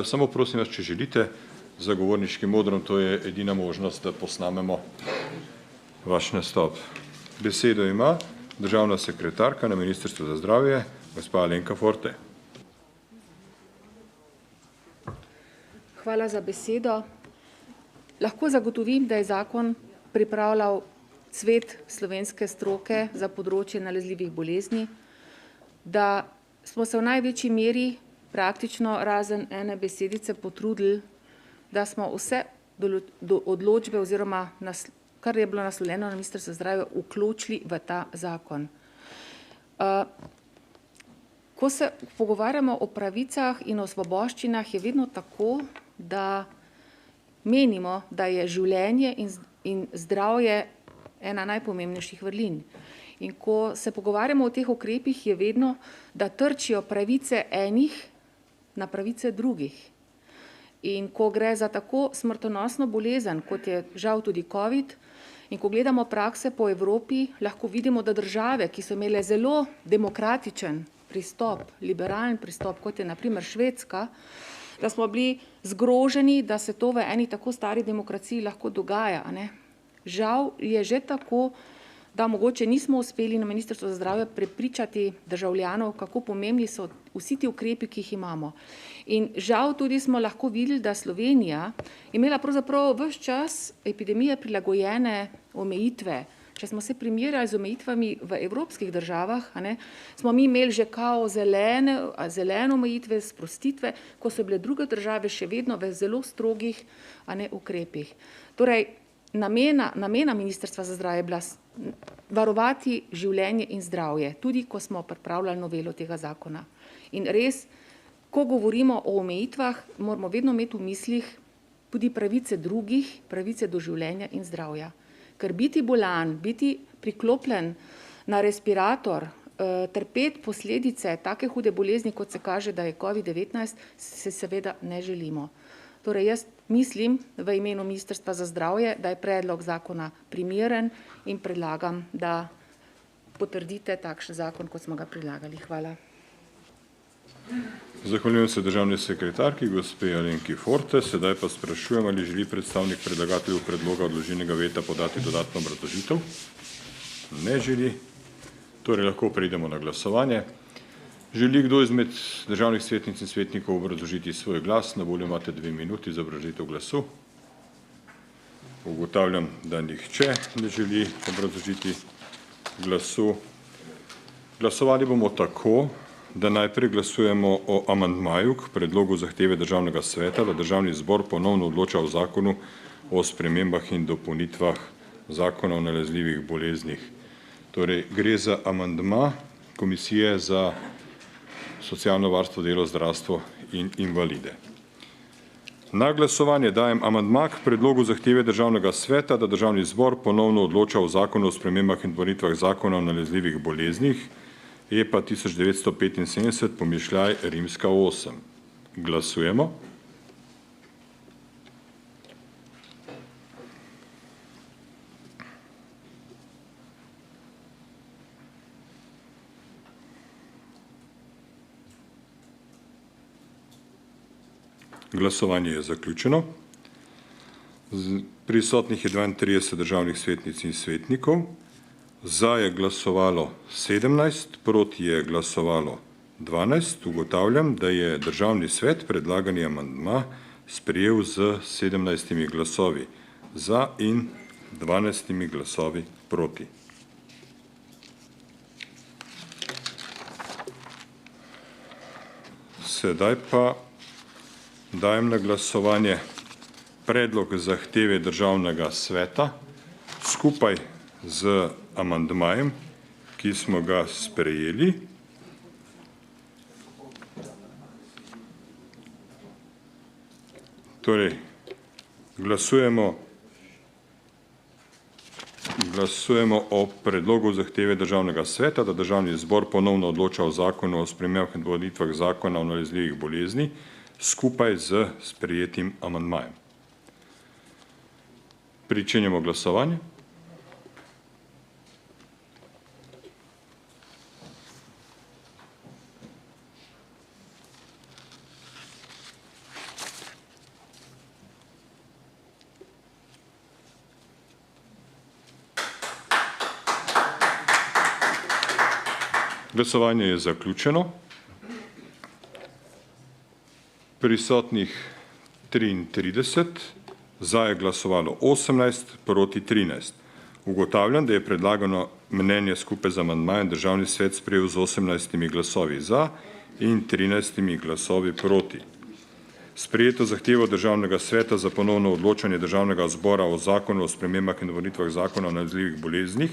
Samo prosim vas, če želite, za govorniškim modrom, to je edina možnost, da posnamemo vaš nastop. Besedo ima državna sekretarka na Ministrstvu za zdravje, gospa Alenka Forte. Hvala za besedo. Lahko zagotovim, da je zakon pripravljal Svet slovenske stroke za področje nalezljivih bolezni, da smo se v največji meri praktično razen ene besedice potrudili, da smo vse odločbe oziroma kar je bilo naslovljeno na Ministrstvo za zdravje, vključili v ta zakon. Ko se pogovarjamo o pravicah in o svoboščinah, je vedno tako, da menimo, da je življenje in zdravje ena najpomembnejših vrlin. In ko se pogovarjamo o teh ukrepih, je vedno, da trčijo pravice enih na pravice drugih. In ko gre za tako smrtonosno bolezen, kot je žal tudi COVID, in ko gledamo prakse po Evropi, lahko vidimo, da države, ki so imele zelo demokratičen pristop, liberalen pristop, kot je na primer Švedska, da smo bili zgroženi, da se to v eni tako stari demokraciji lahko dogaja. Žal je že tako, da mogoče nismo uspeli na Ministrstvu za zdravje prepričati državljanov, kako pomembni so vsi ti ukrepi, ki jih imamo. In žal tudi smo lahko videli, da Slovenija imela pravzaprav ves čas epidemije prilagojene omejitve. Če smo se primerjali z omejitvami v evropskih državah, smo mi imeli že kao zelene omejitve, sprostitve, ko so bile druge države še vedno v zelo strogih ukrepih. Torej, namena Ministrstva za zdravje je bila varovati življenje in zdravje, tudi ko smo pripravljali novelo tega zakona. In res, ko govorimo o omejitvah, moramo vedno imeti v mislih tudi pravice drugih, pravice do življenja in zdravja. Ker biti bolan, biti priklopljen na respirator, trpeti posledice take hude bolezni, kot se kaže, da je COVID-19, se seveda ne želimo. Torej, jaz mislim v imenu Ministrstva za zdravje, da je predlog zakona primeren in predlagam, da potrdite takšen zakon, kot smo ga predlagali. Hvala. Zahvaljujem se državni sekretarki, gospe Alenki Forte. Sedaj pa sprašujem, ali želi predstavnik predlagateljev predloga odložilnega veta podati dodatno obrazložitev. Ne želi. Torej lahko preidemo na glasovanje. Želi kdo izmed državnih svetnic in svetnikov obrazložiti svoj glas? Na voljo imate 2 minuti za obrazložitev glasu. Ugotavljam, da nihče ne želi obrazložiti glasu. Glasovali bomo tako, da najprej glasujemo o amandmaju k predlogu zahteve Državnega sveta, da Državni zbor ponovno odloča o zakonu o spremembah in dopolnitvah zakona o nalezljivih boleznih. Torej, gre za amandma Komisije za socialno varstvo, delo, zdravstvo in invalide. Na glasovanje dajem amandma k predlogu zahteve Državnega sveta, da Državni zbor ponovno odloča o zakonu o spremembah in dopolnitvah zakona o nalezljivih boleznih, EPA 1975, pomišljaj rimska 8. Glasujemo. Glasovanje je zaključeno. Prisotnih je 32 državnih svetnic in svetnikov. Za je glasovalo 17, proti je glasovalo 12. Ugotavljam, da je Državni svet predlagani amandma sprejel z 17 glasovi za in 12 glasovi proti. Sedaj pa dajem na glasovanje predlog zahteve Državnega sveta skupaj z amandmajem, ki smo ga sprejeli. Torej, glasujemo o predlogu zahteve Državnega sveta, da Državni zbor ponovno odloča o zakonu o spremembah in dopolnitvah zakona o nalezljivih bolezni skupaj z sprejetim amandmajem. Pričenjamo glasovanje. Glasovanje je zaključeno. Prisotnih 33, za je glasovalo 18, proti 13. Ugotavljam, da je predlagano mnenje skupaj z amandmajem Državni svet sprejel z 18 glasovi za in 13 glasovi proti. Sprejeto zahtevo Državnega sveta za ponovno odločanje Državnega zbora o zakonu o spremembah in dopolnitvah zakona o nalezljivih boleznih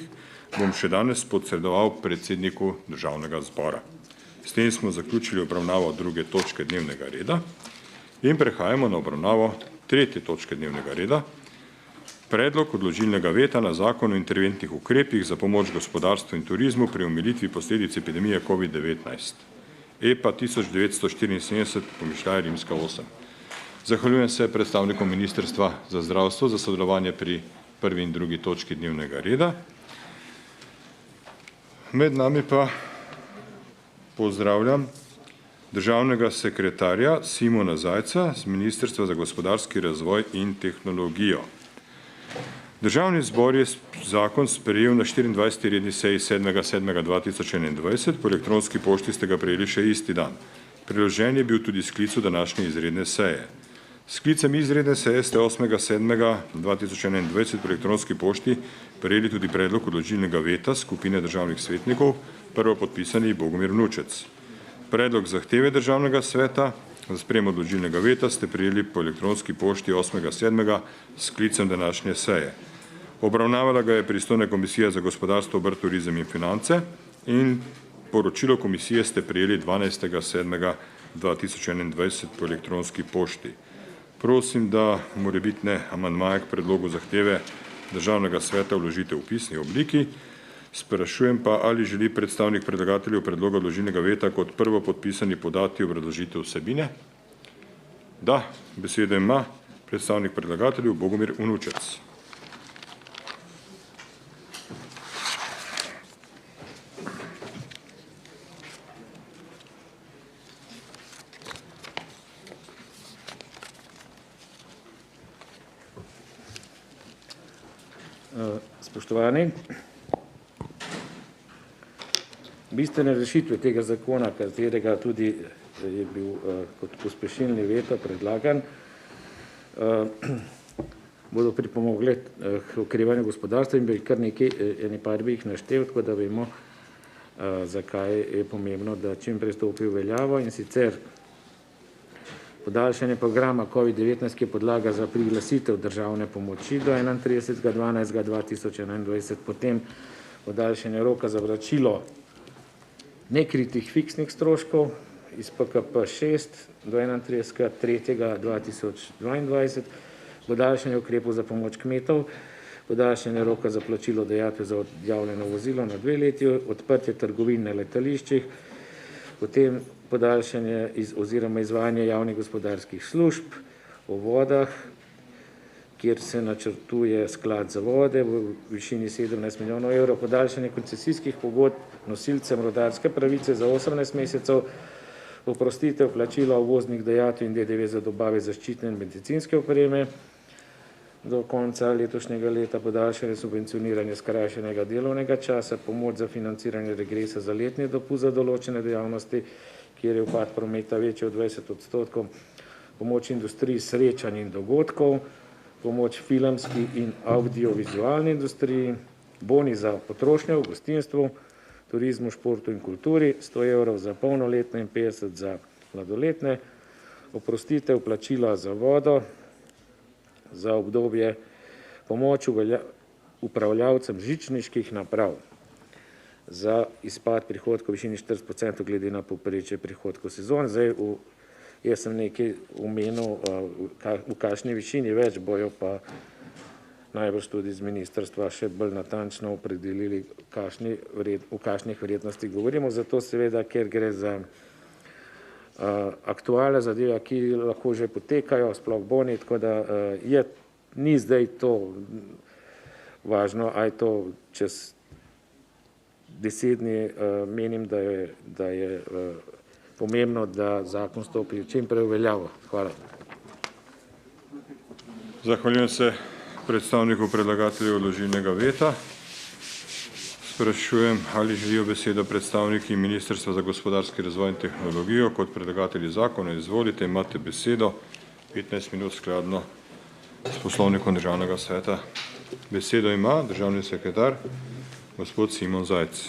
bom še danes posredoval predsedniku Državnega zbora. S tem smo zaključili obravnavo 2. točke dnevnega reda in prehajamo na obravnavo 3. točke dnevnega reda. Predlog odložilnega veta na zakon o interventnih ukrepih za pomoč gospodarstvu in turizmu pri omilitvi posledic epidemije COVID-19. EPA 1974, pomišljaj rimska 8. Zahvaljujem se predstavnikom Ministrstva za zdravstvo za sodelovanje pri 1. in 2. točki dnevnega reda. Med nami pa pozdravljam državnega sekretarja Simona Zajca z Ministrstva za gospodarski razvoj in tehnologijo. Državni zbor je zakon sprejel na 24. redni seji 7.7.2021, po elektronski pošti ste ga prejeli še isti dan. Priložen je bil tudi sklicu današnje izredne seje. Sklicem izredne seje ste 8.7.2021 po elektronski pošti prejeli tudi predlog odložilnega veta skupine državnih svetnikov, prvopodpisani Bogomir Vnučec. Predlog zahteve Državnega sveta za sprejem odložilnega veta ste prejeli po elektronski pošti 8.7. s sklicem današnje seje. Obravnavala ga je pristojna komisija za gospodarstvo, obrt, turizem in finance in poročilo komisije ste prejeli 12.7.2021 po elektronski pošti. Prosim, da morebitne amandmaje k predlogu zahteve Državnega sveta vložite v pisni obliki. Sprašujem pa, ali želi predstavnik predlagateljev predloga odložilnega veta kot prvo podpisani podati obrazložitev vsebine? Da, besedo ima predstavnik predlagateljev Bogomir Vnučec. Spoštovani, bistvene rešitve tega zakona, katerega tudi je bil kot pospešilni veto predlagan, bodo pripomogle k okrevanju gospodarstva in bi kar nekaj, ene par bi jih naštel, tako da vemo, zakaj je pomembno, da čim prej stopi v veljavo, in sicer podaljšanje programa COVID-19, ki je podlaga za priglasitev državne pomoči do 31.12.2021, potem podaljšanje roka za vračilo nekritih fiksnih stroškov iz PKP 6 do 31.3.2022, podaljšanje ukrepov za pomoč kmetov, podaljšanje roka za plačilo dajatve za odjavljeno vozilo na 2 leti, odprtje trgovin na letališčih, potem podaljšanje oziroma izvajanje javnih gospodarskih služb o vodah, kjer se načrtuje sklad za vode v višini 17 milijonov evrov, podaljšanje koncesijskih pogodb nosilcem rudarske pravice za 18 mesecev, oprostitev plačila uvoznih dajatev in DDV za dobave zaščitne in medicinske opreme, do konca letošnjega leta podaljšanje subvencioniranja skrajšanega delovnega časa, pomoč za financiranje regresa za letni dopust za določene dejavnosti, kjer je upad prometa večji od 20%, pomoč industriji srečanj in dogodkov, pomoč filmski in audiovizualni industriji, boni za potrošnjo v gostinstvu, turizmu, športu in kulturi, 100 evrov za polnoletne in 50 za mladoletne, oprostitev plačila za vodo, za obdobje pomoč upravljavcem žičniških naprav za izpad prihodkov v višini 40% glede na povprečje prihodkov sezone. Zdaj, jaz sem nekaj omenil, v kakšni višini, več bojo pa najbrž tudi z ministrstva še bolj natančno opredelili, o kakšnih vrednostih govorimo. Zato seveda, ker gre za aktualne zadeve, ki lahko že potekajo, sploh boni, tako da ni zdaj to važno, a je to čez 10 dni, menim, da je pomembno, da zakon stopi čim prej v veljavo. Hvala. Zahvaljujem se predstavniku predlagatelja odložilnega veta. Sprašujem, ali želijo besedo predstavniki Ministrstva za gospodarski razvoj in tehnologijo kot predlagatelji zakona. Izvolite, imate besedo. 15 minut skladno s poslovnikom Državnega sveta. Besedo ima državni sekretar, gospod Simon Zajc.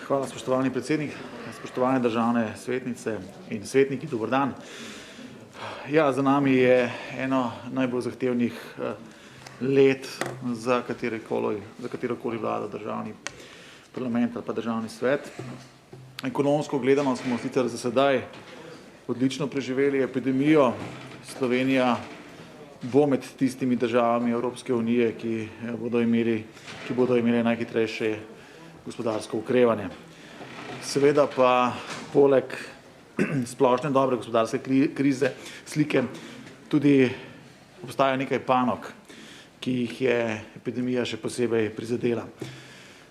Hvala, spoštovani predsednik, spoštovane državne svetnice in svetniki, dober dan. Ja, za nami je eno najbolj zahtevnih let za katerokoli vlada državni parlament ali pa državni svet. Ekonomsko gledano smo sicer za sedaj odlično preživeli epidemijo. Slovenija bo med tistimi državami Evropske unije, ki bodo imeli najhitrejše gospodarsko okrevanje. Seveda pa poleg splošne dobre gospodarske krize, slike, tudi obstaja nekaj panog, ki jih je epidemija še posebej prizadela.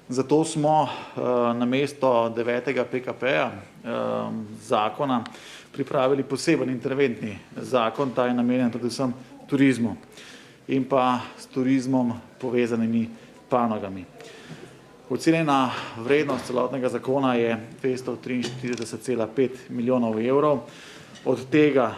Zato smo namesto 9. PKP-ja zakona pripravili poseben interventni zakon, ta je namenjen predvsem turizmu in pa s turizmom povezanimi panogami. Ocenjena vrednost celotnega zakona je 243,5 milijonov evrov, od tega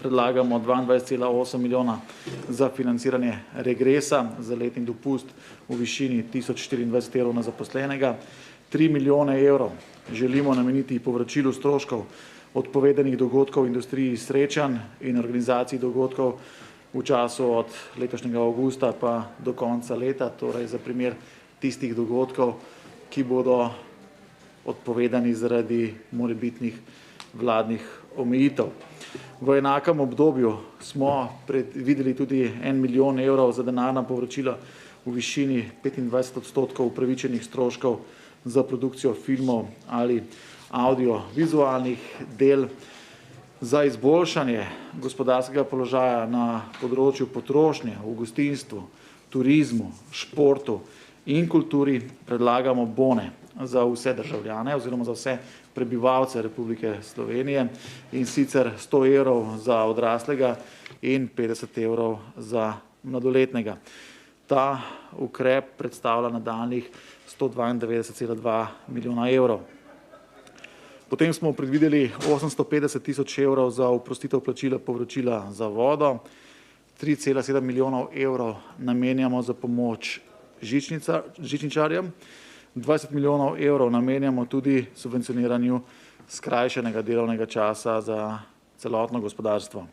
predlagamo 22,8 milijona za financiranje regresa za letni dopust v višini 1024 evrov na zaposlenega, 3 milijone evrov želimo nameniti povračilu stroškov odpovedanih dogodkov v industriji srečanj in organizacij dogodkov v času od letošnjega avgusta pa do konca leta, torej za primer tistih dogodkov, ki bodo odpovedani zaradi morebitnih vladnih omejitev. V enakem obdobju smo predvideli tudi 1 milijon evrov za denarna povračila v višini 25% upravičenih stroškov za produkcijo filmov ali audiovizualnih del. Za izboljšanje gospodarskega položaja na področju potrošnje, v gostinstvu, turizmu, športu in kulturi predlagamo bone za vse državljane oziroma za vse prebivalce Republike Slovenije, in sicer 100 evrov za odraslega in 50 evrov za mladoletnega. Ta ukrep predstavlja nadaljnjih 192,2 milijona evrov. Potem smo predvideli 850 tisoč evrov za oprostitev plačila povračila za vodo, 3,7 milijonov evrov namenjamo za pomoč žičničarjem, 20 milijonov evrov namenjamo tudi subvencioniranju skrajšanega delovnega časa za celotno gospodarstvo.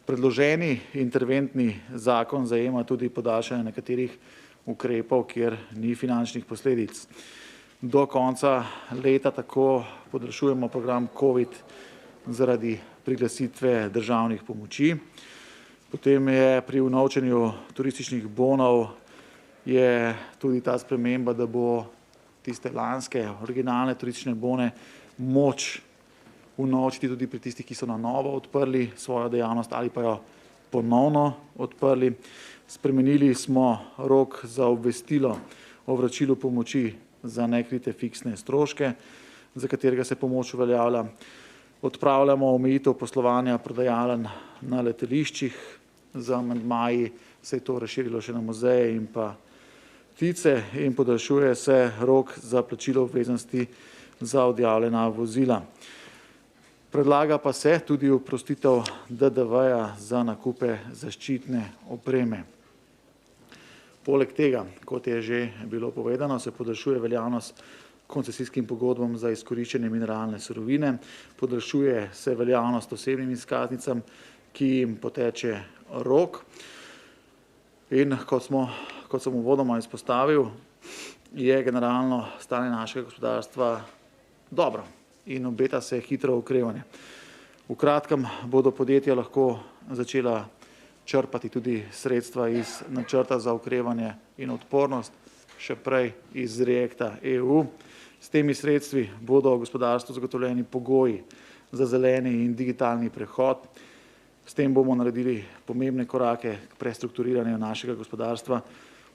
Predloženi interventni zakon zajema tudi podaljšanje nekaterih ukrepov, kjer ni finančnih posledic. Do konca leta tako podaljšujemo program COVID zaradi priglasitve državnih pomoči. Potem je pri unovčenju turističnih bonov je tudi ta sprememba, da bo tiste lanske originalne turistične bone moč unovčiti tudi pri tistih, ki so na novo odprli svojo dejavnost ali pa jo ponovno odprli. Spremenili smo rok za obvestilo o vračilu pomoči za nekrite fiksne stroške, za katerega se pomoč uveljavlja. Odpravljamo omejitev poslovanja prodajaln na letališčih, z amandmaji se je to razširilo še na muzeje in pa ptice in podaljšuje se rok za plačilo obveznosti za odjavljena vozila. Predlaga pa se tudi oprostitev DDV-ja za nakupe zaščitne opreme. Poleg tega, kot je že bilo povedano, se podaljšuje veljavnost koncesijskim pogodbam za izkoriščenje mineralne surovine, podaljšuje se veljavnost osebnim izkaznicam, ki jim poteče rok. In kot sem uvodoma izpostavil, je generalno stanje našega gospodarstva dobro in obeta se hitro okrevanje. V kratkem bodo podjetja lahko začela črpati tudi sredstva iz načrta za okrevanje in odpornost, še prej iz Reacta EU. S temi sredstvi bodo gospodarstvu zagotovljeni pogoji za zeleni in digitalni prehod. S tem bomo naredili pomembne korake k prestrukturiranju našega gospodarstva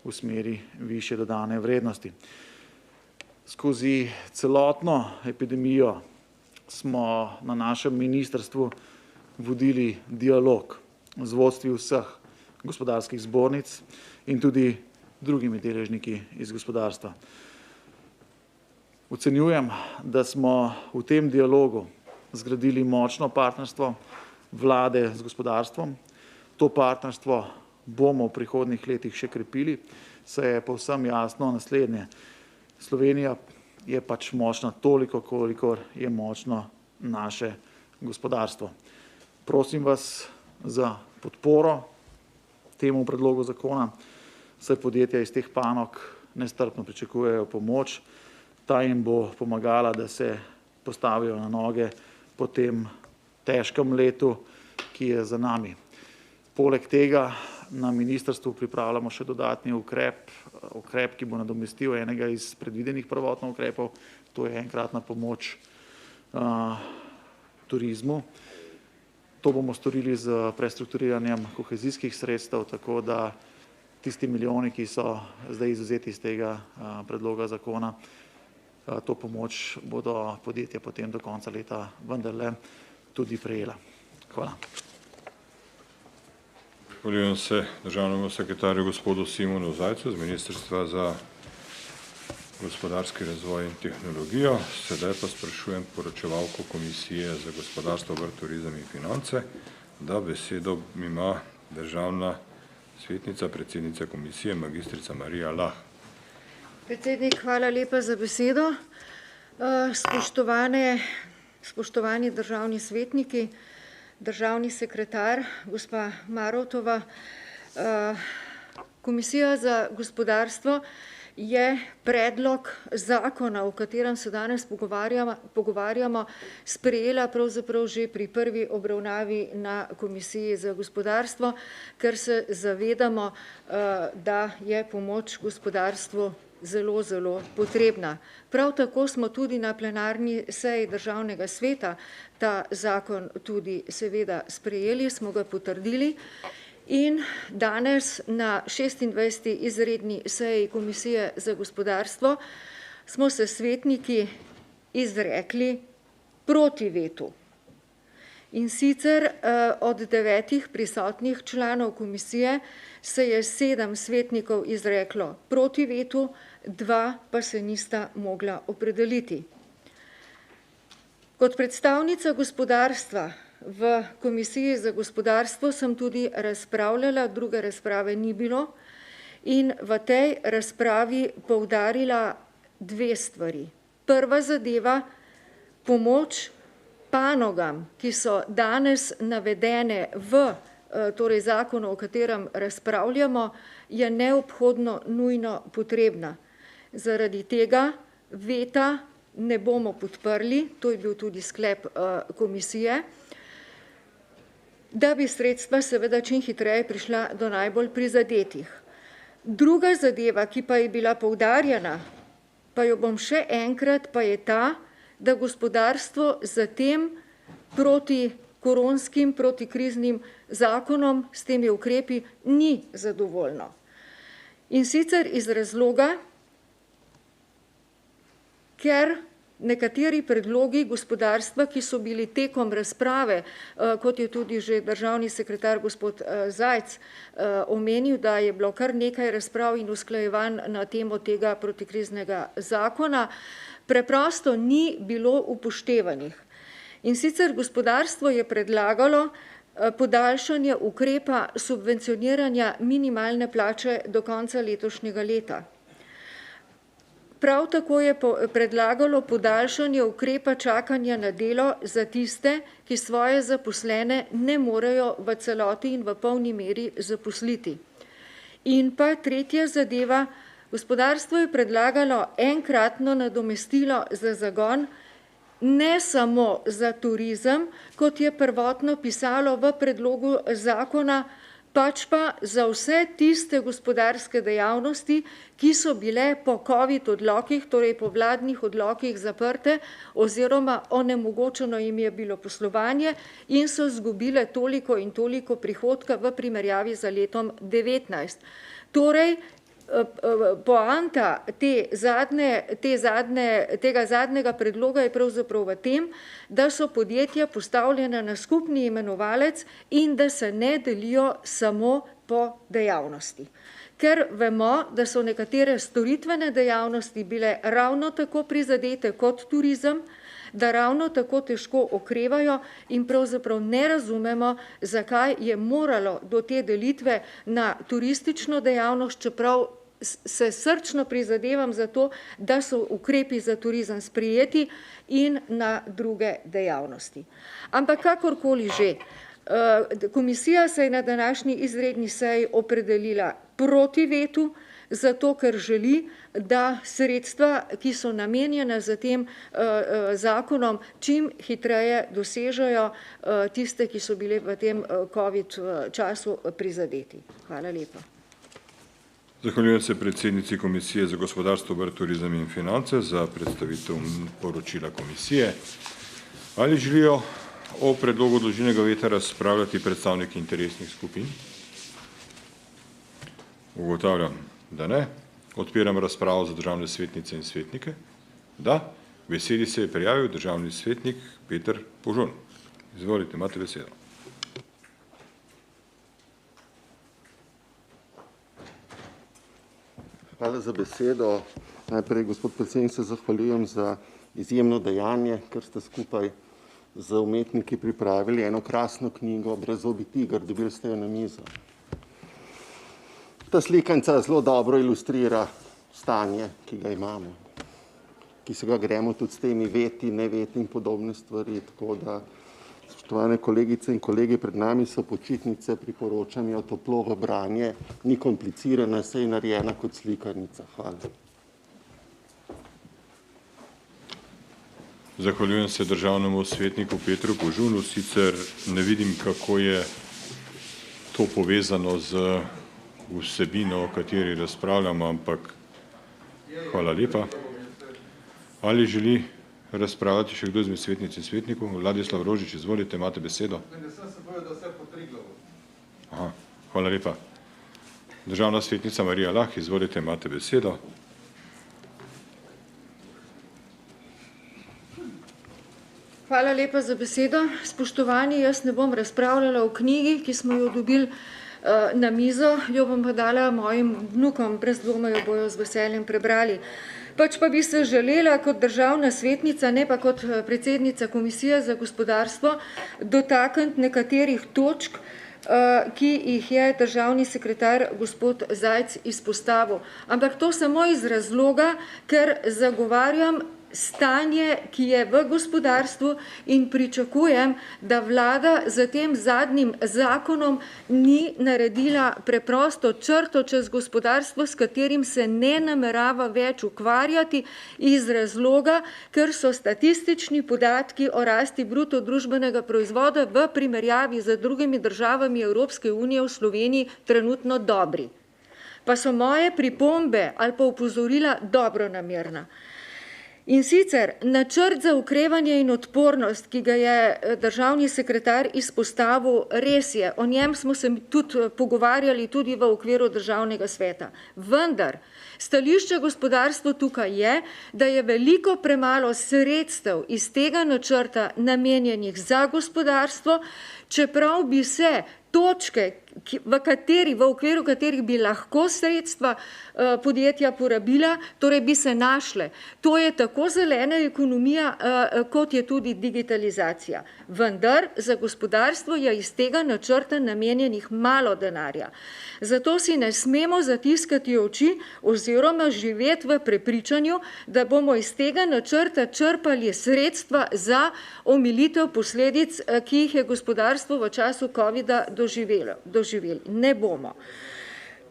v smeri višje dodane vrednosti. Skozi celotno epidemijo smo na našem ministrstvu vodili dialog z vodstvi vseh gospodarskih zbornic in tudi drugimi deležniki iz gospodarstva. Ocenjujem, da smo v tem dialogu zgradili močno partnerstvo vlade z gospodarstvom. To partnerstvo bomo v prihodnjih letih še krepili, saj je povsem jasno naslednje. Slovenija je pač močna toliko, kolikor je močno naše gospodarstvo. Prosim vas za podporo temu predlogu zakona, saj podjetja iz teh panog nestrpno pričakujejo pomoč. Ta jim bo pomagala, da se postavijo na noge po tem težkem letu, ki je za nami. Poleg tega na ministrstvu pripravljamo še dodatni ukrep, ki bo nadomestil enega iz predvidenih prvotno ukrepov, to je enkratna pomoč turizmu. To bomo storili z prestrukturiranjem kohezijskih sredstev, tako da tisti milijoni, ki so zdaj izvzeti iz tega predloga zakona, to pomoč bodo podjetja potem do konca leta vendarle tudi prejela. Hvala. Zahvaljujem se državnemu sekretarju gospodu Simonu Zajcu z Ministrstva za gospodarski razvoj in tehnologijo. Sedaj pa sprašujem poročevalko Komisije za gospodarstvo, obrt, turizem in finance, da besedo ima državna svetnica, predsednica komisije, magistrica Marija Lah. Predsednik, hvala lepa za besedo. Spoštovani državni svetniki, državni sekretar, gospa Marovtova, Komisija za gospodarstvo je predlog zakona, o katerem se danes pogovarjamo, sprejela pravzaprav že pri prvi obravnavi na Komisiji za gospodarstvo, ker se zavedamo, da je pomoč gospodarstvu zelo, zelo potrebna. Prav tako smo tudi na plenarni seji Državnega sveta ta zakon tudi seveda sprejeli, smo ga potrdili. In danes na 26. izredni seji Komisije za gospodarstvo smo se svetniki izrekli proti vetu. In sicer od 9 prisotnih članov komisije se je 7 svetnikov izreklo proti vetu, 2 pa se nista mogla opredeliti. Kot predstavnica gospodarstva v Komisiji za gospodarstvo sem tudi razpravljala, druge razprave ni bilo, in v tej razpravi poudarila dve stvari. Prva zadeva, pomoč panogam, ki so danes navedene v torej zakonu, o katerem razpravljamo, je neobhodno nujno potrebna. Zaradi tega veta ne bomo podprli, to je bil tudi sklep komisije, da bi sredstva seveda čim hitreje prišla do najbolj prizadetih. Druga zadeva, ki pa je bila poudarjena, pa jo bom še enkrat, pa je ta, da gospodarstvo za tem proti koronskim, protikriznim zakonom s temi ukrepi ni zadovoljno. In sicer iz razloga, ker nekateri predlogi gospodarstva, ki so bili tekom razprave, kot je tudi že državni sekretar gospod Zajc omenil, da je bilo kar nekaj razprav in usklajevanj na temo tega protikriznega zakona, preprosto ni bilo upoštevanih. In sicer gospodarstvo je predlagalo podaljšanje ukrepa subvencioniranja minimalne plače do konca letošnjega leta. Prav tako je predlagalo podaljšanje ukrepa čakanja na delo za tiste, ki svoje zaposlene ne morejo v celoti in v polni meri zaposliti. In pa tretja zadeva, gospodarstvo je predlagalo enkratno nadomestilo za zagon, ne samo za turizem, kot je prvotno pisalo v predlogu zakona, pač pa za vse tiste gospodarske dejavnosti, ki so bile po COVID odlokih, torej po vladnih odlokih zaprte oziroma onemogočeno jim je bilo poslovanje in so izgubile toliko in toliko prihodka v primerjavi za letom 2019. Torej, poanta tega zadnjega predloga je pravzaprav v tem, da so podjetja postavljena na skupni imenovalec in da se ne delijo samo po dejavnosti. Ker vemo, da so nekatere storitvene dejavnosti bile ravno tako prizadete kot turizem, da ravno tako težko okrevajo in pravzaprav ne razumemo, zakaj je moralo do te delitve na turistično dejavnost, čeprav se srčno prizadevam za to, da so ukrepi za turizem sprijeti in na druge dejavnosti. Ampak kakorkoli že, komisija se je na današnji izredni seji opredelila proti vetu, zato ker želi, da sredstva, ki so namenjena za tem zakonom, čim hitreje dosežejo tiste, ki so bili v tem COVID času prizadeti. Hvala lepa. Zahvaljujem se predsednici Komisije za gospodarstvo, obrt, turizem in finance za predstavitev poročila komisije. Ali želijo o predlogu odložilnega veta razpravljati predstavniki interesnih skupin? Ugotavljam, da ne. Odpiram razpravo za državne svetnice in svetnike. Da. Besedi se je prijavil državni svetnik Peter Požun. Izvolite, imate besedo. Hvala za besedo. Najprej, gospod predsednik, se zahvaljujem za izjemno dejanje, ker ste skupaj z umetniki pripravili eno krasno knjigo Brezobi tiger, dobili ste jo na mizo. Ta slikanica zelo dobro ilustrira stanje, ki ga imamo, ki se ga gremo tudi s temi veti, neveti in podobne stvari, tako da, spoštovane kolegice in kolegi, pred nami so počitnice, priporočam jo toplo v branje, ni komplicirana, saj je narejena kot slikarnica. Hvala. Zahvaljujem se državnemu svetniku Petru Požunu, sicer ne vidim, kako je to povezano z vsebino, o kateri razpravljamo, ampak hvala lepa. Ali želi razpravljati še kdo izmed svetnic in svetnikov? Vladislav Rožič, izvolite, imate besedo. Aha, hvala lepa. Državna svetnica Marija Lah, izvolite, imate besedo. Hvala lepa za besedo. Spoštovani, jaz ne bom razpravljala o knjigi, ki smo jo dobili na mizo, jo bom pa dala mojim vnukom, brez dvoma jo bojo z veseljem prebrali. Pač pa bi se želela kot državna svetnica, ne pa kot predsednica Komisije za gospodarstvo, dotakniti nekaterih točk, ki jih je državni sekretar gospod Zajc izpostavil. Ampak to samo iz razloga, ker zagovarjam stanje, ki je v gospodarstvu in pričakujem, da vlada za tem zadnjim zakonom ni naredila preprosto črto čez gospodarstvo, s katerim se ne namerava več ukvarjati iz razloga, ker so statistični podatki o rasti bruto družbenega proizvoda v primerjavi z drugimi državami Evropske unije v Sloveniji trenutno dobri. Pa so moje pripombe ali pa opozorila dobronamerna. In sicer načrt za okrevanje in odpornost, ki ga je državni sekretar izpostavil, res je, o njem smo se tudi pogovarjali tudi v okviru državnega sveta. Vendar stališče gospodarstva tukaj je, da je veliko premalo sredstev iz tega načrta namenjenih za gospodarstvo, čeprav bi se točke, v okviru katerih bi lahko sredstva podjetja porabila, torej bi se našle. To je tako zelena ekonomija, kot je tudi digitalizacija. Vendar za gospodarstvo je iz tega načrta namenjenih malo denarja. Zato si ne smemo zatiskati oči oziroma živeti v prepričanju, da bomo iz tega načrta črpali sredstva za omilitev posledic, ki jih je gospodarstvo v času covida doživeli. Ne bomo.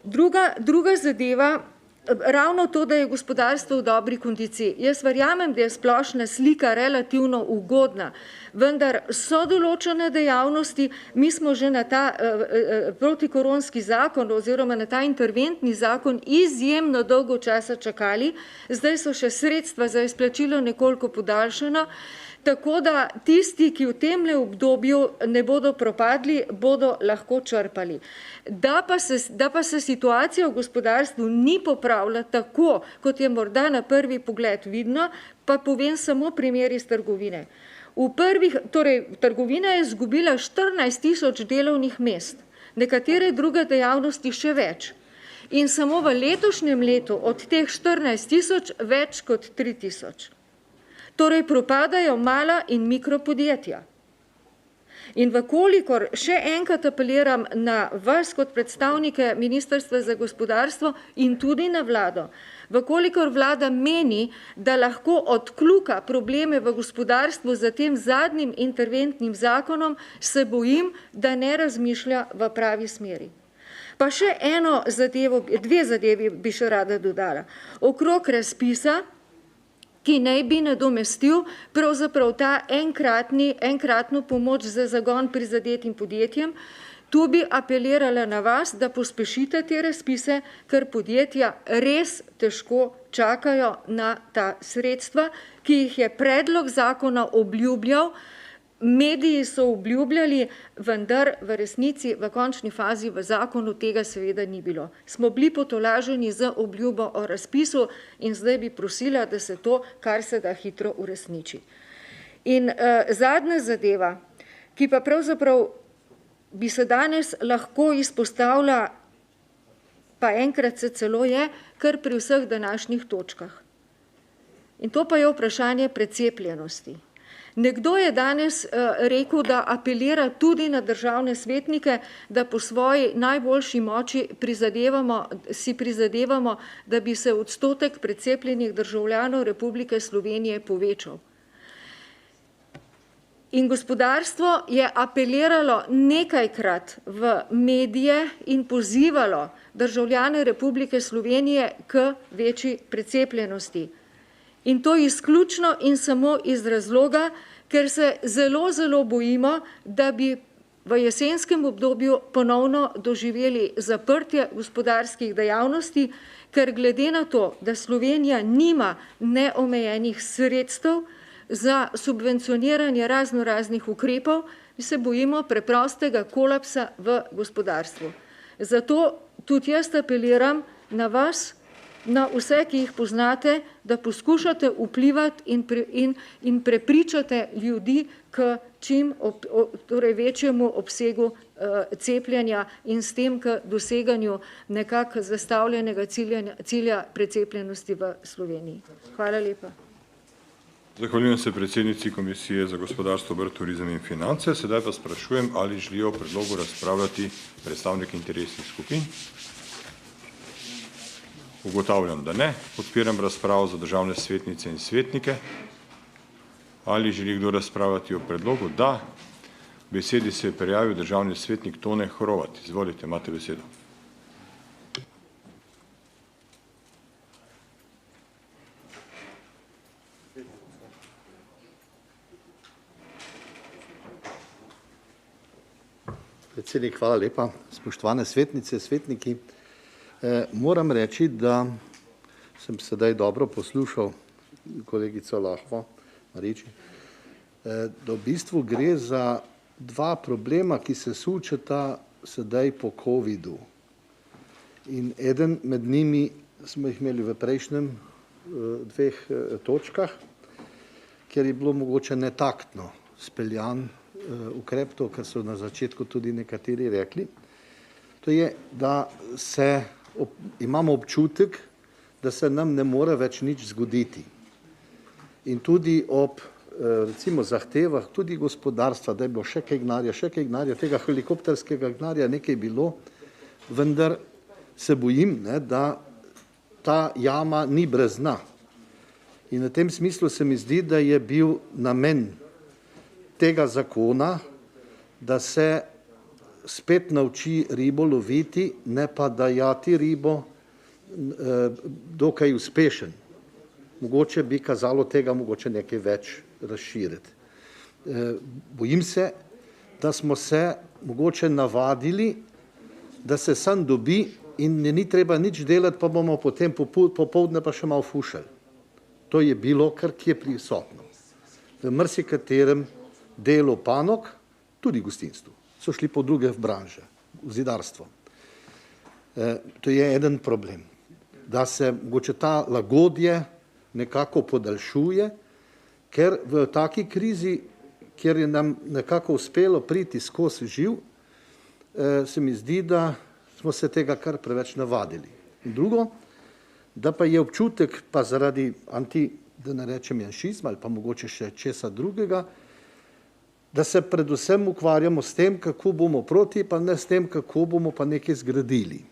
Druga zadeva, ravno to, da je gospodarstvo v dobri kondiciji. Jaz verjamem, da je splošna slika relativno ugodna, vendar so določene dejavnosti, mi smo že na ta protikoronski zakon oziroma na ta interventni zakon izjemno dolgo časa čakali, zdaj so še sredstva za izplačilo nekoliko podaljšana, tako da tisti, ki v temle obdobju ne bodo propadli, bodo lahko črpali. Da pa se situacija v gospodarstvu ni popravila tako, kot je morda na prvi pogled vidno, pa povem samo primer iz trgovine. Trgovina je izgubila 14.000 delovnih mest, nekatere druge dejavnosti še več. In samo v letošnjem letu od teh 14.000 več kot 3.000. Torej propadajo mala in mikropodjetja. In vkolikor še enkrat apeliram na vas kot predstavnike Ministrstva za gospodarstvo in tudi na vlado, vkolikor vlada meni, da lahko odkljuka probleme v gospodarstvu za tem zadnjim interventnim zakonom, se bojim, da ne razmišlja v pravi smeri. Pa še dve zadevi bi še rada dodala. Okrog razpisa, ki naj bi nadomestil pravzaprav ta enkratno pomoč za zagon prizadetim podjetjem, tu bi apelirala na vas, da pospešite te razpise, ker podjetja res težko čakajo na ta sredstva, ki jih je predlog zakona obljubljal, mediji so obljubljali, vendar v resnici v končni fazi v zakonu tega seveda ni bilo. Smo bili potolaženi z obljubo o razpisu in zdaj bi prosila, da se to kar se da hitro uresniči. In zadnja zadeva, ki pa pravzaprav bi se danes lahko izpostavila, pa enkrat se celo je, kar pri vseh današnjih točkah. In to pa je vprašanje precepljenosti. Nekdo je danes rekel, da apelira tudi na državne svetnike, da po svoji najboljši moči si prizadevamo, da bi se odstotek precepljenih državljanov Republike Slovenije povečal. In gospodarstvo je apeliralo nekajkrat v medije in pozivalo državljane Republike Slovenije k večji precepljenosti. In to izključno in samo iz razloga, ker se zelo, zelo bojimo, da bi v jesenskem obdobju ponovno doživeli zaprtje gospodarskih dejavnosti, ker glede na to, da Slovenija nima neomejenih sredstev za subvencioniranje raznoraznih ukrepov, se bojimo preprostega kolapsa v gospodarstvu. Zato tudi jaz apeliram na vas, na vse, ki jih poznate, da poskušate vplivati in prepričate ljudi k torej večjemu obsegu cepljenja in s tem k doseganju nekako zastavljenega cilja precepljenosti v Sloveniji. Hvala lepa. Zahvaljujem se predsednici Komisije za gospodarstvo, obrt, turizem in finance. Sedaj pa sprašujem, ali želijo o predlogu razpravljati predstavniki interesnih skupin. Ugotavljam, da ne. Odpiram razpravo za državne svetnice in svetnike. Ali želi kdo razpravljati o predlogu? Da. Besedi se je prijavil državni svetnik Tone Horovat. Izvolite, imate besedo. Predsednik, hvala lepa. Spoštovane svetnice, svetniki. Moram reči, da sem sedaj dobro poslušal kolegico Lahvo Mariči, da v bistvu gre za dva problema, ki se sučeta sedaj po covidu. In eden med njimi smo jih imeli v prejšnjem dveh točkah, kjer je bilo mogoče netaktno speljan ukrep, to, kar so na začetku tudi nekateri rekli. To je, da imamo občutek, da se nam ne more več nič zgoditi. In tudi ob recimo zahtevah tudi gospodarstva, da je bilo še kaj gnarja, tega helikopterskega gnarja nekaj bilo, vendar se bojim, da ta jama ni brez dna. In v tem smislu se mi zdi, da je bil namen tega zakona, da se spet nauči ribo loviti, ne pa dajati ribo, dokaj uspešen. Mogoče bi kazalo tega mogoče nekaj več razširiti. Bojim se, da smo se mogoče navadili, da se sam dobi in ni treba nič delati, pa bomo potem popoldne pa še malo fušali. To je bilo kar kje prisotno. V marsikaterem delu panog, tudi gostinstvu, so šli po druge branže, v zidarstvo. To je eden problem, da se mogoče ta lagodje nekako podaljšuje, ker v taki krizi, kjer je nam nekako uspelo priti skozi živ, se mi zdi, da smo se tega kar preveč navadili. In drugo, da pa je občutek, pa zaradi da ne rečem janšizma ali pa mogoče še česa drugega, da se predvsem ukvarjamo s tem, kako bomo proti, pa ne s tem, kako bomo pa nekaj zgradili.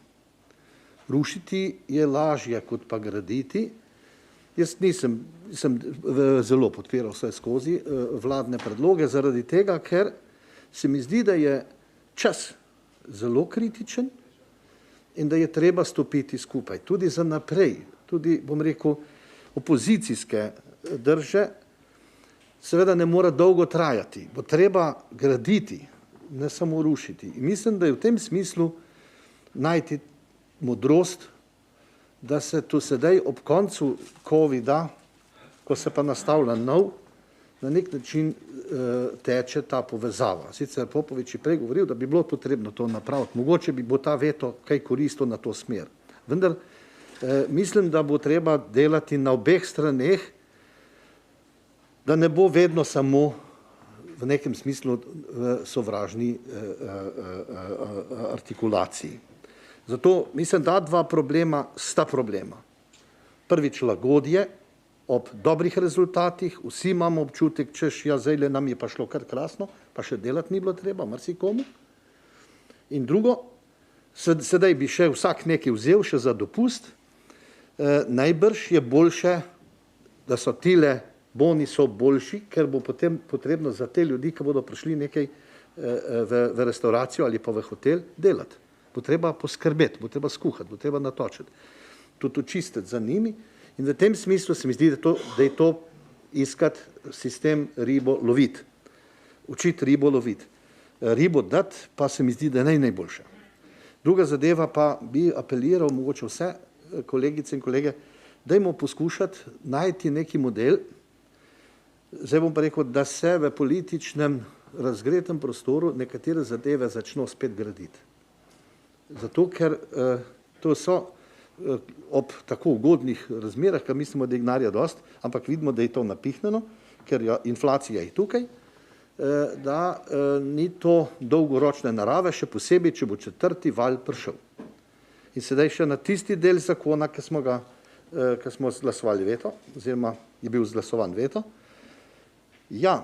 Rušiti je lažje, kot pa graditi. Jaz sem zelo podpiral vse skozi vladne predloge zaradi tega, ker se mi zdi, da je čas zelo kritičen in da je treba stopiti skupaj. Tudi za naprej, tudi, bom rekel, opozicijske drže, seveda ne mora dolgo trajati. Bo treba graditi, ne samo rušiti. In mislim, da je v tem smislu najti modrost, da se tu sedaj ob koncu covida, ko se pa nastavlja nov, na nek način teče ta povezava. Sicer Popovič je prej govoril, da bi bilo potrebno to napraviti. Mogoče bi bo ta veto kaj koristil na to smer. Vendar mislim, da bo treba delati na obeh straneh, da ne bo vedno samo v nekem smislu v sovražni artikulaciji. Zato mislim, da dva problema sta problema. Prvič lagodje ob dobrih rezultatih, vsi imamo občutek, češ, ja, zdajle nam je pa šlo kar krasno, pa še delati ni bilo treba, marsikomu. In drugo, sedaj bi še vsak nekaj vzel še za dopust, najbrž je boljše, da so tile boni so boljši, ker bo potem potrebno za te ljudi, ki bodo prišli nekaj v restauracijo ali pa v hotel, delati. Bo treba poskrbeti, bo treba skuhati, bo treba natočiti, tudi očistiti za njimi. In v tem smislu se mi zdi, da je to iskati sistem ribo loviti, učiti ribo loviti. Ribo dati pa se mi zdi, da je najboljša. Druga zadeva pa bi apeliral mogoče vse kolegice in kolege, dajmo poskušati najti neki model, zdaj bom pa rekel, da se v političnem razgretem prostoru nekatere zadeve začno spet graditi. Zato, ker to so ob tako ugodnih razmerah, ker mislimo, da je gnarja dost, ampak vidimo, da je to napihnjeno, ker inflacija je tukaj da ni to dolgoročne narave, še posebej, če bo 4. val prišel. In sedaj še na tisti del zakona, ki smo izglasovali veto, oziroma je bil izglasovan veto. Ja,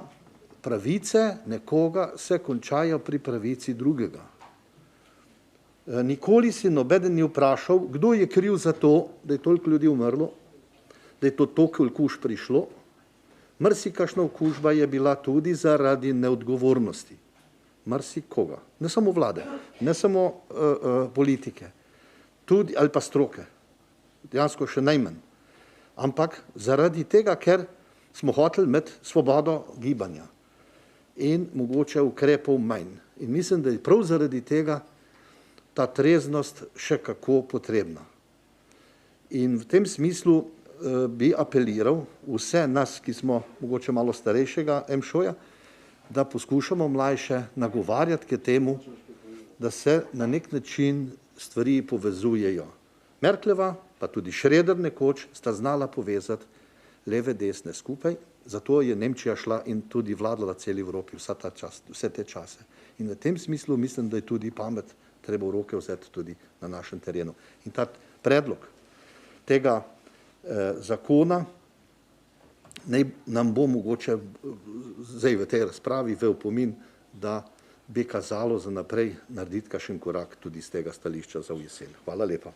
pravice nekoga se končajo pri pravici drugega. Nikoli si nobeden ni vprašal, kdo je kriv za to, da je toliko ljudi umrlo, da je to toliko okužb prišlo. Marsikakšna okužba je bila tudi zaradi neodgovornosti. Marsikoga. Ne samo vlade, ne samo politike, tudi ali pa stroke. Dejansko še najmanj. Ampak zaradi tega, ker smo hoteli imeti svobodo gibanja in mogoče ukrepov manj. In mislim, da je prav zaradi tega ta treznost še kako potrebna. In v tem smislu bi apeliral vse nas, ki smo mogoče malo starejšega MŠO-ja, da poskušamo mlajše nagovarjati k temu, da se na nek način stvari povezujejo. Merklova, pa tudi Schröder nekoč, sta znala povezati leve, desne skupaj, zato je Nemčija šla in tudi vladala celi Evropi vse te čase. In v tem smislu mislim, da je tudi pamet treba v roke vzeti tudi na našem terenu. In ta predlog tega zakona nam bo mogoče zdaj v tej razpravi v opomin, da bi kazalo za naprej narediti kakšen korak tudi z tega stališča za v jesen. Hvala lepa.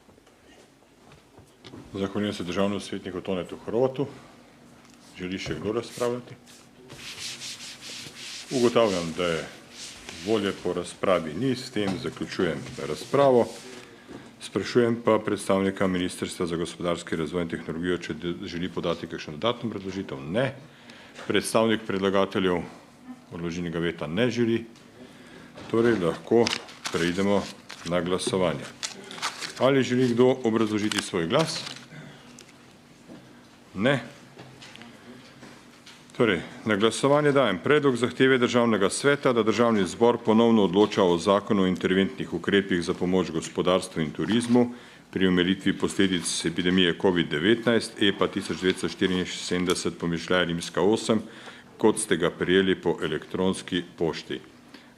Zahvaljujem se državnemu svetniku Tonetu Hrotu. Želi še kdo razpravljati? Ugotavljam, da je volje po razpravi ni, s tem zaključujem razpravo. Sprašujem pa predstavnika Ministrstva za gospodarski razvoj in tehnologijo, če želi podati kakšno dodatno predložitev. Ne. Predstavnik predlagateljev odložilnega veta ne želi. Torej lahko preidemo na glasovanje. Ali želi kdo obrazložiti svoj glas? Ne. Torej, na glasovanje dajem predlog zahteve Državnega sveta, da Državni zbor ponovno odloča o zakonu o interventnih ukrepih za pomoč gospodarstvu in turizmu pri omilitvi posledic epidemije COVID-19 EPA 1974/8, kot ste ga prejeli po elektronski pošti.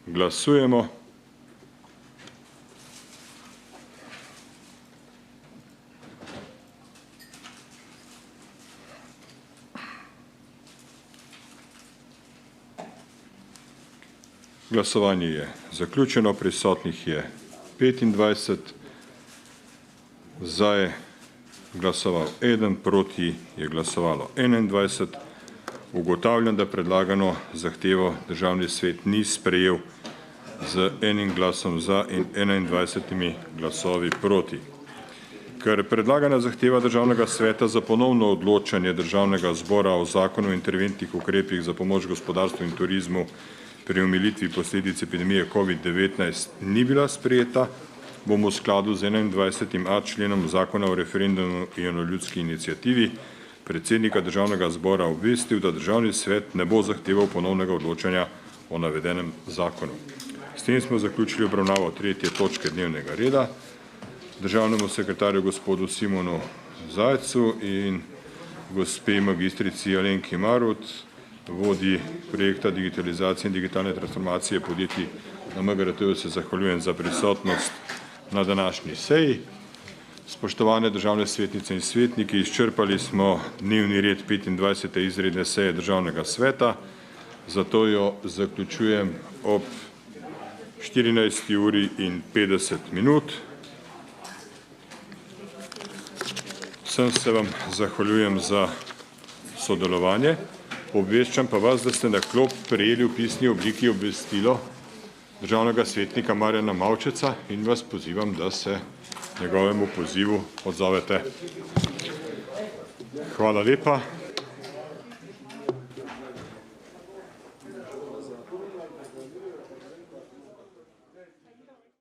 Glasujemo. Glasovanje je zaključeno, prisotnih je 25, za je glasoval 1, proti je glasovalo 21. Ugotavljam, da predlagano zahtevo Državni svet ni sprejel z enim glasom za in 21 glasovi proti. Ker predlagana zahteva Državnega sveta za ponovno odločanje Državnega zbora o zakonu o interventnih ukrepih za pomoč gospodarstvu in turizmu pri omilitvi posledic epidemije COVID-19 ni bila sprejeta, bomo v skladu z 21a členom zakona o referendumu in o ljudski iniciativi predsednika Državnega zbora obvestil, da Državni svet ne bo zahteval ponovnega odločanja o navedenem zakonu. S tem smo zaključili obravnavo 3. točke dnevnega reda. Državnemu sekretarju gospodu Simonu Zajcu in gospe magistrici Alenki Marut, vodi projekta digitalizacije in digitalne transformacije podjetij na MGRT-ju, se zahvaljujem za prisotnost na današnji seji. Spoštovane državne svetnice in svetniki, izčrpali smo dnevni red 25. izredne seje Državnega sveta, zato jo zaključujem ob 14:50. Vsem se vam zahvaljujem za sodelovanje. Obveščam pa vas, da ste na klop prejeli v pisni obliki obvestilo državnega svetnika Marjana Mavčeca in vas pozivam, da se njegovemu pozivu odzovete. Hvala lepa.